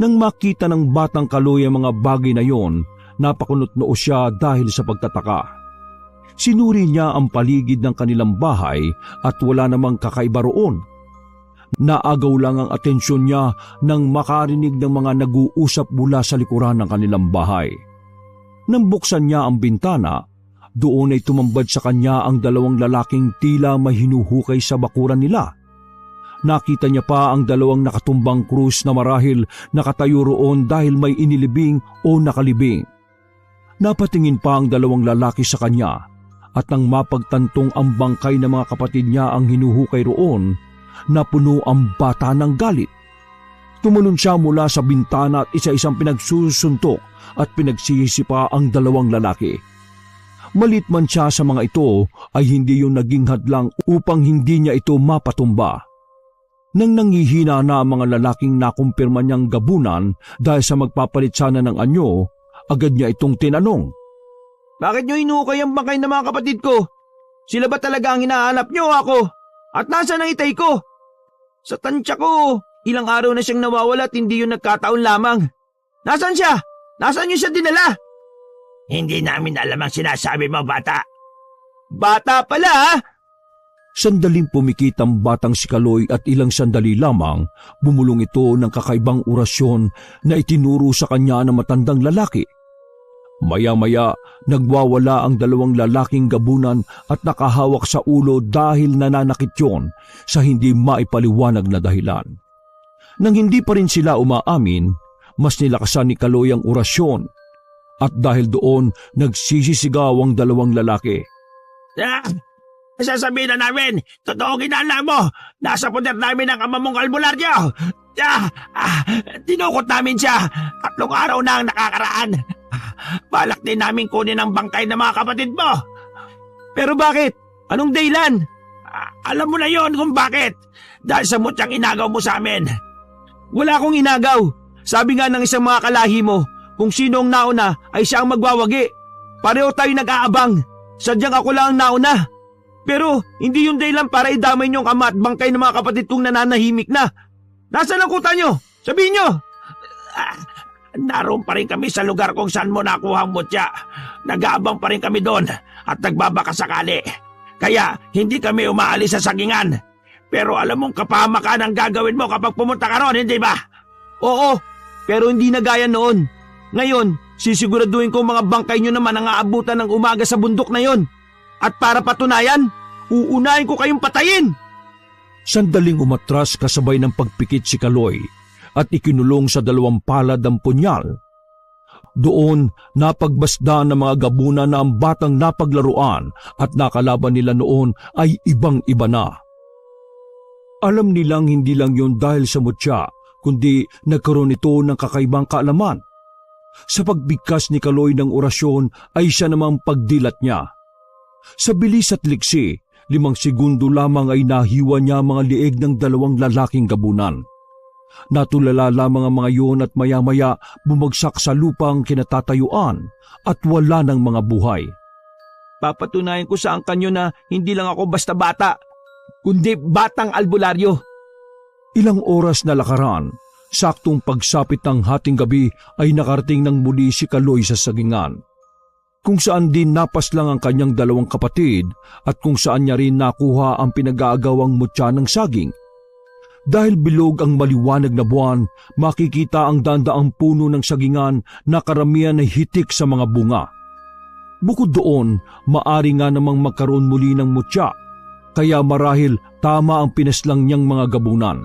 Nang makita ng batang Kaloy ang mga bagay na yon, napakunot-noo siya dahil sa pagtataka. Sinuri niya ang paligid ng kanilang bahay at wala namang kakaiba roon. Naagaw lang ang atensyon niya nang makarinig ng mga nag-uusap mula sa likuran ng kanilang bahay. Nang buksan niya ang bintana, Doon ay tumambad sa kanya ang dalawang lalaking tila may hinuhukay sa bakuran nila. Nakita niya pa ang dalawang nakatumbang krus na marahil nakatayo roon dahil may inilibing o nakalibing. Napatingin pa ang dalawang lalaki sa kanya at nang mapagtantong ang bangkay ng mga kapatid niya ang hinuhukay roon, napuno ang bata ng galit. Tumalon siya mula sa bintana at isa-isang pinagsusuntok at pinagsisisi pa ang dalawang lalaki. Malit man siya sa mga ito ay hindi yung naging hadlang upang hindi niya ito mapatumba. Nang nanghihina na ang mga lalaking nakumpirma niyang gabunan dahil sa magpapalit sana ng anyo, agad niya itong tinanong. Bakit nyo hinukay ang bangkay ng mga kapatid ko? Sila ba talaga ang hinahanap nyo ako? At nasaan ang itay ko? Sa tansya ko, ilang araw na siyang nawawala at hindi yun nagkataon lamang. Nasaan siya? Nasaan nyo siya dinala? Hindi namin alam ang sinasabi mo, bata. Bata pala ha? Sandaling pumikit ang batang si Kaloy at ilang sandali lamang bumulong ito ng kakaibang orasyon na itinuro sa kanya ng matandang lalaki. Maya-maya, nagwawala ang dalawang lalaking gabunan at nakahawak sa ulo dahil nananakit yon sa hindi maipaliwanag na dahilan. Nang hindi pa rin sila umaamin, mas nilakasan ni Kaloy ang orasyon at dahil doon nagsisisigaw ang dalawang lalaki. Sasabihin na namin, totoo ginala mo. Nasa poder namin ang ama mong albularyo. Dinukot namin siya. 3 araw na ang nakakaraan. Balak din namin kunin ang bangkay ng mga kapatid mo. Pero bakit? Anong dahilan? Alam mo na yon kung bakit. Dahil sa mutyang inagaw mo sa amin. Wala akong inagaw. Sabi nga ng isang mga kalahi mo, kung sino ang nauna ay siya ang magwawagi. Pareho tayo nag-aabang. Sadyang ako lang ang nauna. Pero hindi yung dahilan para idamay niyong ama at bangkay ng mga kapatid kong nananahimik na. Nasaan ang kuta niyo? Sabihin niyo! Naroon pa rin kami sa lugar kung saan mo nakuha ang mutya. Nag-aabang pa rin kami doon at nagbabaka sakali. Kaya hindi kami umaalis sa sagingan. Pero alam mong kapahamakan ang gagawin mo kapag pumunta ka ron, hindi ba? Oo, pero hindi na gaya noon. Ngayon, sisiguraduhin ko mga bangkay niyo naman ang aabutan ng umaga sa bundok na yon. At para patunayan, uunahin ko kayong patayin. Sandaling umatras kasabay ng pagpikit si Kaloy at ikinulong sa 2 palad ang punyal. Doon napagbasdaan ng mga gabunan na ang batang napaglaruan at nakalaban nila noon ay ibang-iba na. Alam nilang hindi lang yun dahil sa mutya, kundi nagkaroon ito ng kakaibang kaalaman. Sa pagbigkas ni Kaloy ng orasyon ay siya namang pagdilat niya. Sa bilis at liksi, 5 segundo lamang ay nahiwa niya mga lieg ng 2 lalaking gabunan. Natulala lamang ang mga yun at maya-maya bumagsak sa lupang kinatatayuan at wala ng mga buhay. Papatunayan ko sa angkan nyo na hindi lang ako basta bata, kundi batang albularyo. Ilang oras na lakaran, saktong pagsapit ng hating gabi ay nakarating ng muli si Kaloy sa sagingan. Kung saan din napaslang ang kanyang 2 kapatid at kung saan niya rin nakuha ang pinag-aagawang mutya ng saging. Dahil bilog ang maliwanag na buwan, makikita ang dandaang puno ng sagingan na karamihan ay hitik sa mga bunga. Bukod doon, maari nga namang magkaroon muli ng mutya, kaya marahil tama ang pinaslang niyang mga gabunan.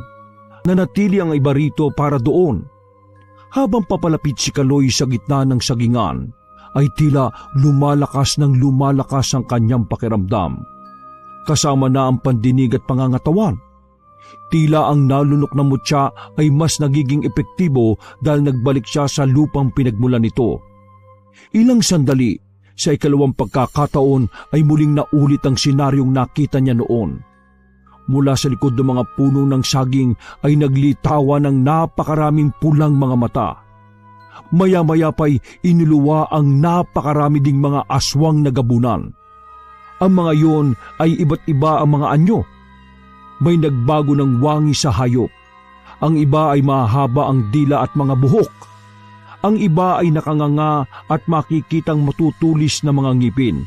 Nanatili ang iba rito para doon. Habang papalapit si Kaloy sa gitna ng sagingan, ay tila lumalakas ang kanyang pakiramdam. Kasama na ang pandinig at pangangatawan. Tila ang nalunok na mutya ay mas nagiging epektibo dahil nagbalik siya sa lupang pinagmulan nito. Ilang sandali, sa 2 pagkakataon ay muling naulit ang senaryong nakita niya noon. Mula sa likod ng mga puno ng saging ay naglitawan ng napakaraming pulang mga mata. Maya-maya pa'y iniluwa ang napakarami ding mga aswang na gabunan. Ang mga yon ay iba't iba ang mga anyo. May nagbago ng wangi sa hayop. Ang iba ay mahaba ang dila at mga buhok. Ang iba ay nakanganga at makikitang matutulis na mga ngipin.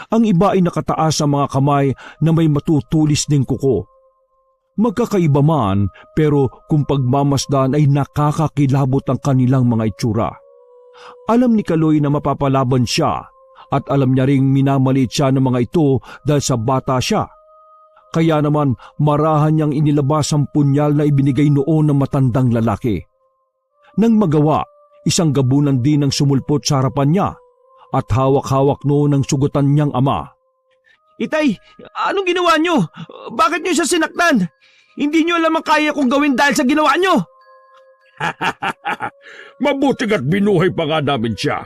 Ang iba ay nakataas sa mga kamay na may matutulis ding kuko. Magkakaiba man, pero kung pagmamasdan ay nakakakilabot ang kanilang mga itsura. Alam ni Kaloy na mapapalaban siya at alam niya ring minamaliit siya ng mga ito dahil sa bata siya. Kaya naman marahan niyang inilabas ang punyal na ibinigay noon ng matandang lalaki. Nang magawa, isang gabunan din ang sumulpot sa harapan niya at hawak-hawak noon ang sugutan niyang ama. Itay, anong ginawa nyo? Bakit nyo siya sinaktan? Hindi nyo alam ang kaya kong gawin dahil sa ginawa nyo. Mabuting at binuhay pa nga namin siya.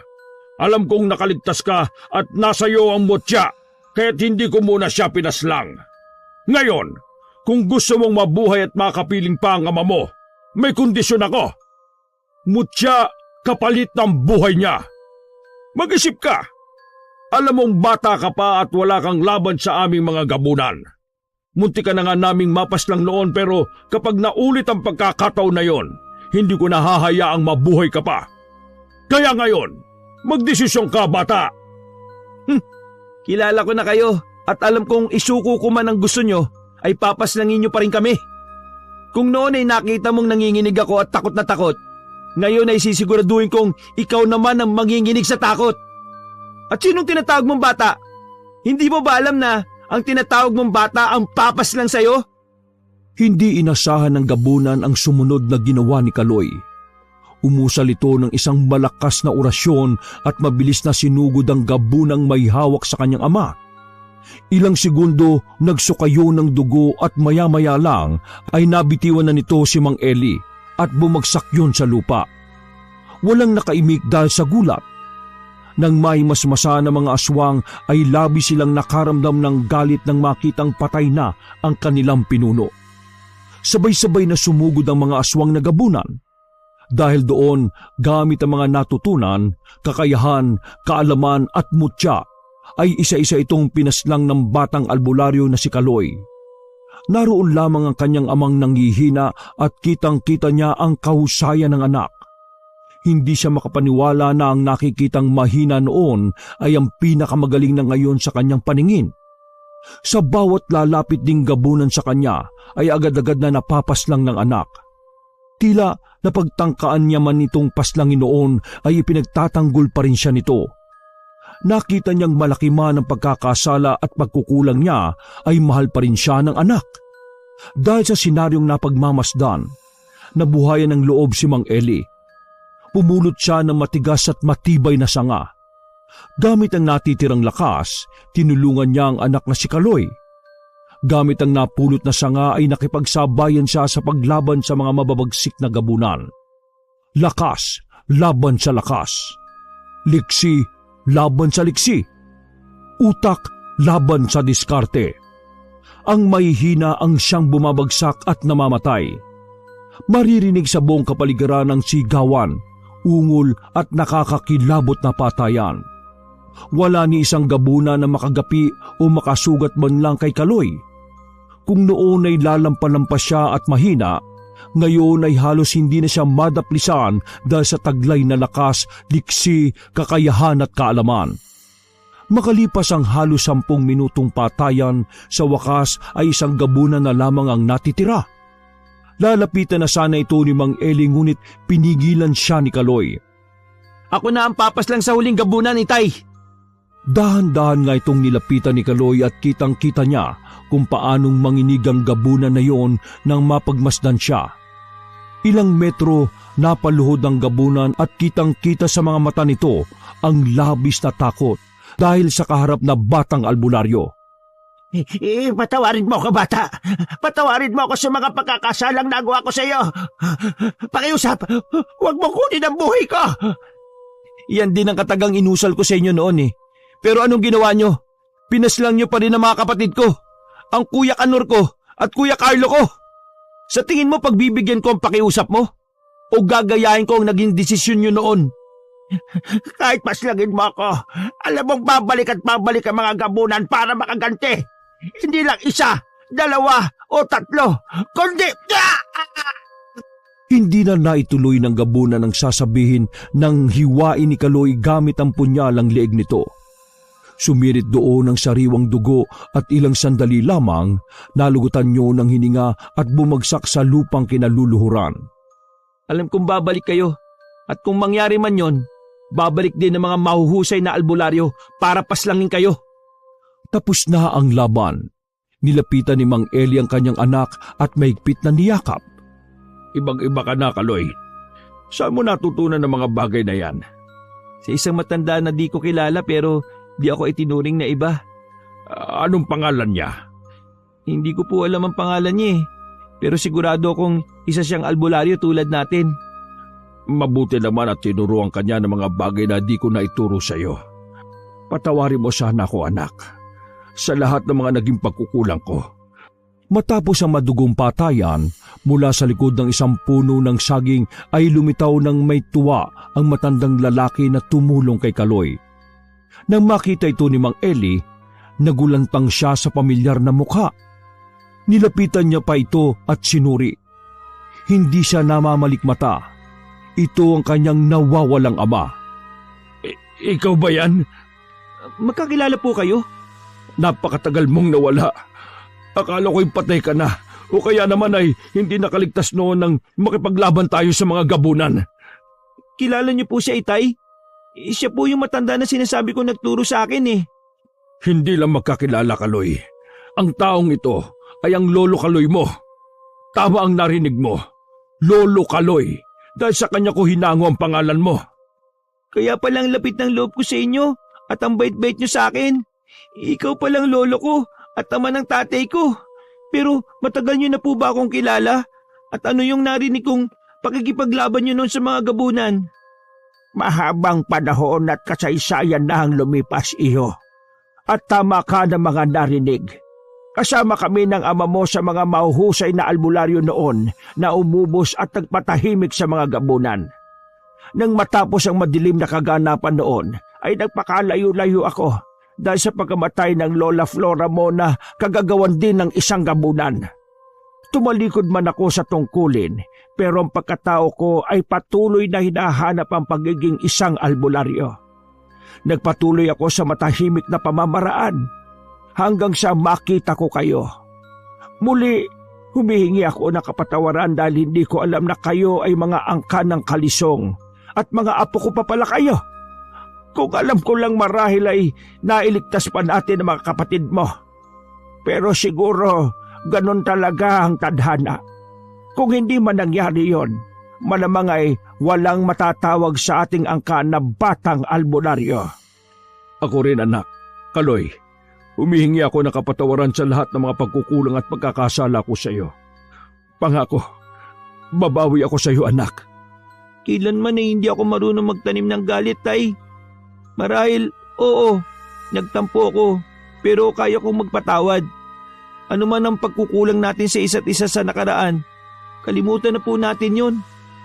Alam kong nakaligtas ka at nasa iyo ang mutya, kaya't hindi ko muna siya pinaslang. Ngayon, kung gusto mong mabuhay at makapiling pa ang ama mo, may kondisyon ako. Mutya kapalit ng buhay niya. Mag-isip ka. Alam mong bata ka pa at wala kang laban sa aming mga gabunan. Munti ka na nga naming mapaslang noon pero kapag naulit ang pagkakataon na yon, hindi ko nahahayaang mabuhay ka pa. Kaya ngayon, magdesisyon ka, bata. Kilala ko na kayo at alam kong isuko ko man ang gusto nyo ay papaslangin nyo pa rin kami. Kung noon ay nakita mong nanginginig ako at takot na takot, ngayon ay sisiguraduhin kong ikaw naman ang manginginig sa takot. At sinong tinatawag mong bata? Hindi mo ba alam na ang tinatawag mong bata ang papaslang sa'yo? Hindi inasahan ng gabunan ang sumunod na ginawa ni Kaloy. Umusal ito ng isang malakas na orasyon at mabilis na sinugod ang gabunang may hawak sa kanyang ama. Ilang segundo nagsukayo ng dugo at maya-maya lang ay nabitiwan na nito si Mang Eli at bumagsak yun sa lupa. Walang nakaimik dahil sa gulat. Nang may masmasa na mga aswang ay labi silang nakaramdam ng galit nang makitang patay na ang kanilang pinuno. Sabay-sabay na sumugod ang mga aswang na gabunan. Dahil doon, gamit ang mga natutunan, kakayahan, kaalaman at mutya, ay isa-isa itong pinaslang ng batang albularyo na si Kaloy. Naroon lamang ang kanyang amang nanghihina at kitang-kita niya ang kahusayan ng anak. Hindi siya makapaniwala na ang nakikitang mahina noon ay ang pinakamagaling na ngayon sa kanyang paningin. Sa bawat lalapit ding gabunan sa kanya ay agad-agad na napapaslang ng anak. Tila napagtangkaan niya man itong paslangin noon ay ipinagtatanggol pa rin siya nito. Nakita niyang malaki man ang pagkakasala at pagkukulang niya ay mahal pa rin siya ng anak. Dahil sa senaryong napagmamasdan, nabuhayan ng loob si Mang Eli. Pumulot siya ng matigas at matibay na sanga. Gamit ang natitirang lakas, tinulungan niya ang anak na si Kaloy. Gamit ang napulot na sanga ay nakipagsabayan siya sa paglaban sa mga mababagsik na gabunan. Lakas, laban sa lakas. Liksi, laban sa liksi. Utak, laban sa diskarte. Ang mahihina ang siyang bumabagsak at namamatay. Maririnig sa buong kapaligiran ng sigawan, ungol at nakakakilabot na patayan. Wala ni isang gabuna na makagapi o makasugat man lang kay Kaloy. Kung noon ay lalampa-lampas siya at mahina, ngayon ay halos hindi na siya madaplisan dahil sa taglay na lakas, liksi, kakayahan at kaalaman. Makalipas ang halos 10 minutong patayan, sa wakas ay isang gabunan na lamang ang natitira. Lalapitan na sana ito ni Mang Eli ngunit pinigilan siya ni Kaloy. Ako na ang papaslang sa huling gabunan, Itay. Dahan-dahan nga itong nilapitan ni Kaloy at kitang-kita niya kung paanong manginig ang gabunan na yon nang mapagmasdan siya. Ilang metro napaluhod ang gabunan at kitang-kita sa mga mata nito ang labis na takot dahil sa kaharap na batang albularyo. Patawarin mo ako, bata. Patawarin mo ako sa mga pagkakasalang nagawa ko sa iyo. Pakiusap, huwag mo kunin ang buhay ko. Yan din ang katagang inusal ko sa inyo noon eh. Pero anong ginawa nyo? Pinaslang nyo pa rin ang mga kapatid ko. Ang Kuya Kanor ko at Kuya Carlo ko. Sa tingin mo pagbibigyan ko ang pakiusap mo? O gagayahin ko ang naging desisyon nyo noon? Kahit paslangin mo ako, alam mong babalik at babalik ang mga gabunan para makaganti. Hindi lang 1, 2 o 3, kundi... Hindi na naituloy ng gabunan ang sasabihin ng hiwain ni Kaloy gamit ang punyalang leeg nito. Sumirit doon ang sariwang dugo at ilang sandali lamang nalugutan niyo ng hininga at bumagsak sa lupang kinaluluhuran. Alam kong babalik kayo at kung mangyari man yon, babalik din ng mga mahuhusay na albularyo para paslangin kayo. Tapos na ang laban. Nilapitan ni Mang Eli ang kanyang anak at mahigpit na niyakap. Ibang-iba ka na, Kaloy. Saan mo natutunan ng mga bagay na yan? Sa isang matanda na di ko kilala pero di ako itinuring na iba. Anong pangalan niya? Hindi ko po alam ang pangalan niya eh. Pero sigurado akong isa siyang albularyo tulad natin. Mabuti naman at tinuruan ka niya ng mga bagay na di ko na ituro sa iyo. Patawarin mo sana ako, anak, sa lahat ng mga naging pagkukulang ko. Matapos ang madugong patayan, mula sa likod ng isang puno ng saging ay lumitaw ng may tuwa ang matandang lalaki na tumulong kay Kaloy. Nang makita ito ni Mang Eli, nagulantang siya sa pamilyar na mukha. Nilapitan niya pa ito at sinuri. Hindi siya namamalikmata. Ito ang kanyang nawawalang ama. Ikaw ba yan? Magkakilala po kayo? Napakatagal mong nawala. Akala ko'y patay ka na o kaya naman ay hindi nakaligtas noon nang makipaglaban tayo sa mga gabunan. Kilala niyo po siya, Itay? Siya po yung matanda na sinasabi ko nagturo sa akin eh. Hindi lang magkakilala, Kaloy. Ang taong ito ay ang Lolo Kaloy mo. Tama ang narinig mo. Lolo Kaloy. Dahil sa kanya ko hinango ang pangalan mo. Kaya palang lapit ng loob ko sa inyo at ang bait-bait niyo sa akin. Ikaw palang lolo ko at ama ng tatay ko. Pero matagal niyo na po ba akong kilala? At ano yung narinig kong pakikipaglaban niyo noon sa mga gabunan? Mahabang panahon at kasaysayan na ang lumipas, iyo. At tama ka ng mga narinig. Kasama kami ng ama mo sa mga mahuhusay na albularyo noon na umubos at nagpatahimik sa mga gabunan. Nang matapos ang madilim na kaganapan noon, ay nagpakalayo-layo ako dahil sa pagkamatay ng Lola Flora mo na kagagawan din ng isang gabunan. Tumalikod man ako sa tungkulin, pero ang pagkatao ko ay patuloy na hinahanap ang pagiging isang albularyo. Nagpatuloy ako sa matahimik na pamamaraan hanggang sa makita ko kayo. Muli, humihingi ako ng kapatawaran dahil hindi ko alam na kayo ay mga angkan ng kalisong at mga apo ko pa pala kayo. Kung alam ko lang marahil ay nailigtas pa natin ang mga kapatid mo. Pero siguro ganon talaga ang tadhana. Kung hindi man nangyari yon, malamang ay walang matatawag sa ating angkan na batang albularyo. Ako rin, anak. Kaloy, humihingi ako ng kapatawaran sa lahat ng mga pagkukulang at pagkakasala ko sa iyo. Pangako, babawi ako sa iyo, anak. Kailanman ay hindi ako marunong magtanim ng galit, Tay. Marahil, oo, nagtampo ako, pero kaya kong magpatawad. Ano man ang pagkukulang natin sa isa't isa sa nakaraan, kalimutan na po natin yun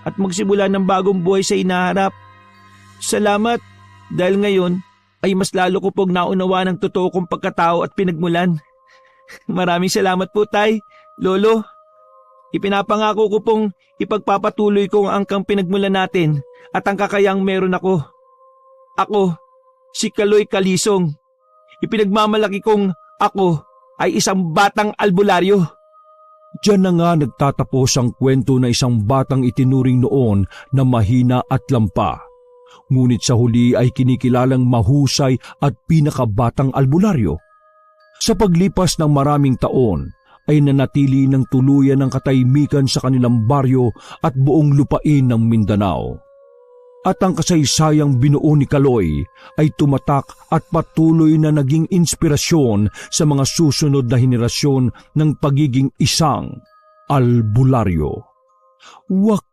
at magsimula ng bagong buhay sa inaharap. Salamat dahil ngayon ay mas lalo ko pong naunawa ng totoo kong pagkatao at pinagmulan. Maraming salamat po, Tay, Lolo. Ipinapangako ko pong ipagpapatuloy ko ang angkang pinagmulan natin at ang kakayang meron ako. Ako, si Kaloy Kalisong. Ipinagmamalaki kong ako ay isang batang albularyo. Diyan na nga nagtatapos ang kwento na isang batang itinuring noon na mahina at lampa. Ngunit sa huli ay kinikilalang mahusay at pinakabatang albularyo. Sa paglipas ng maraming taon ay nanatili ng tuluyan ng katahimikan sa kanilang baryo at buong lupain ng Mindanao. At ang kasaysayang binuo ni Kaloy ay tumatak at patuloy na naging inspirasyon sa mga susunod na henerasyon ng pagiging isang albularyo. Wakas!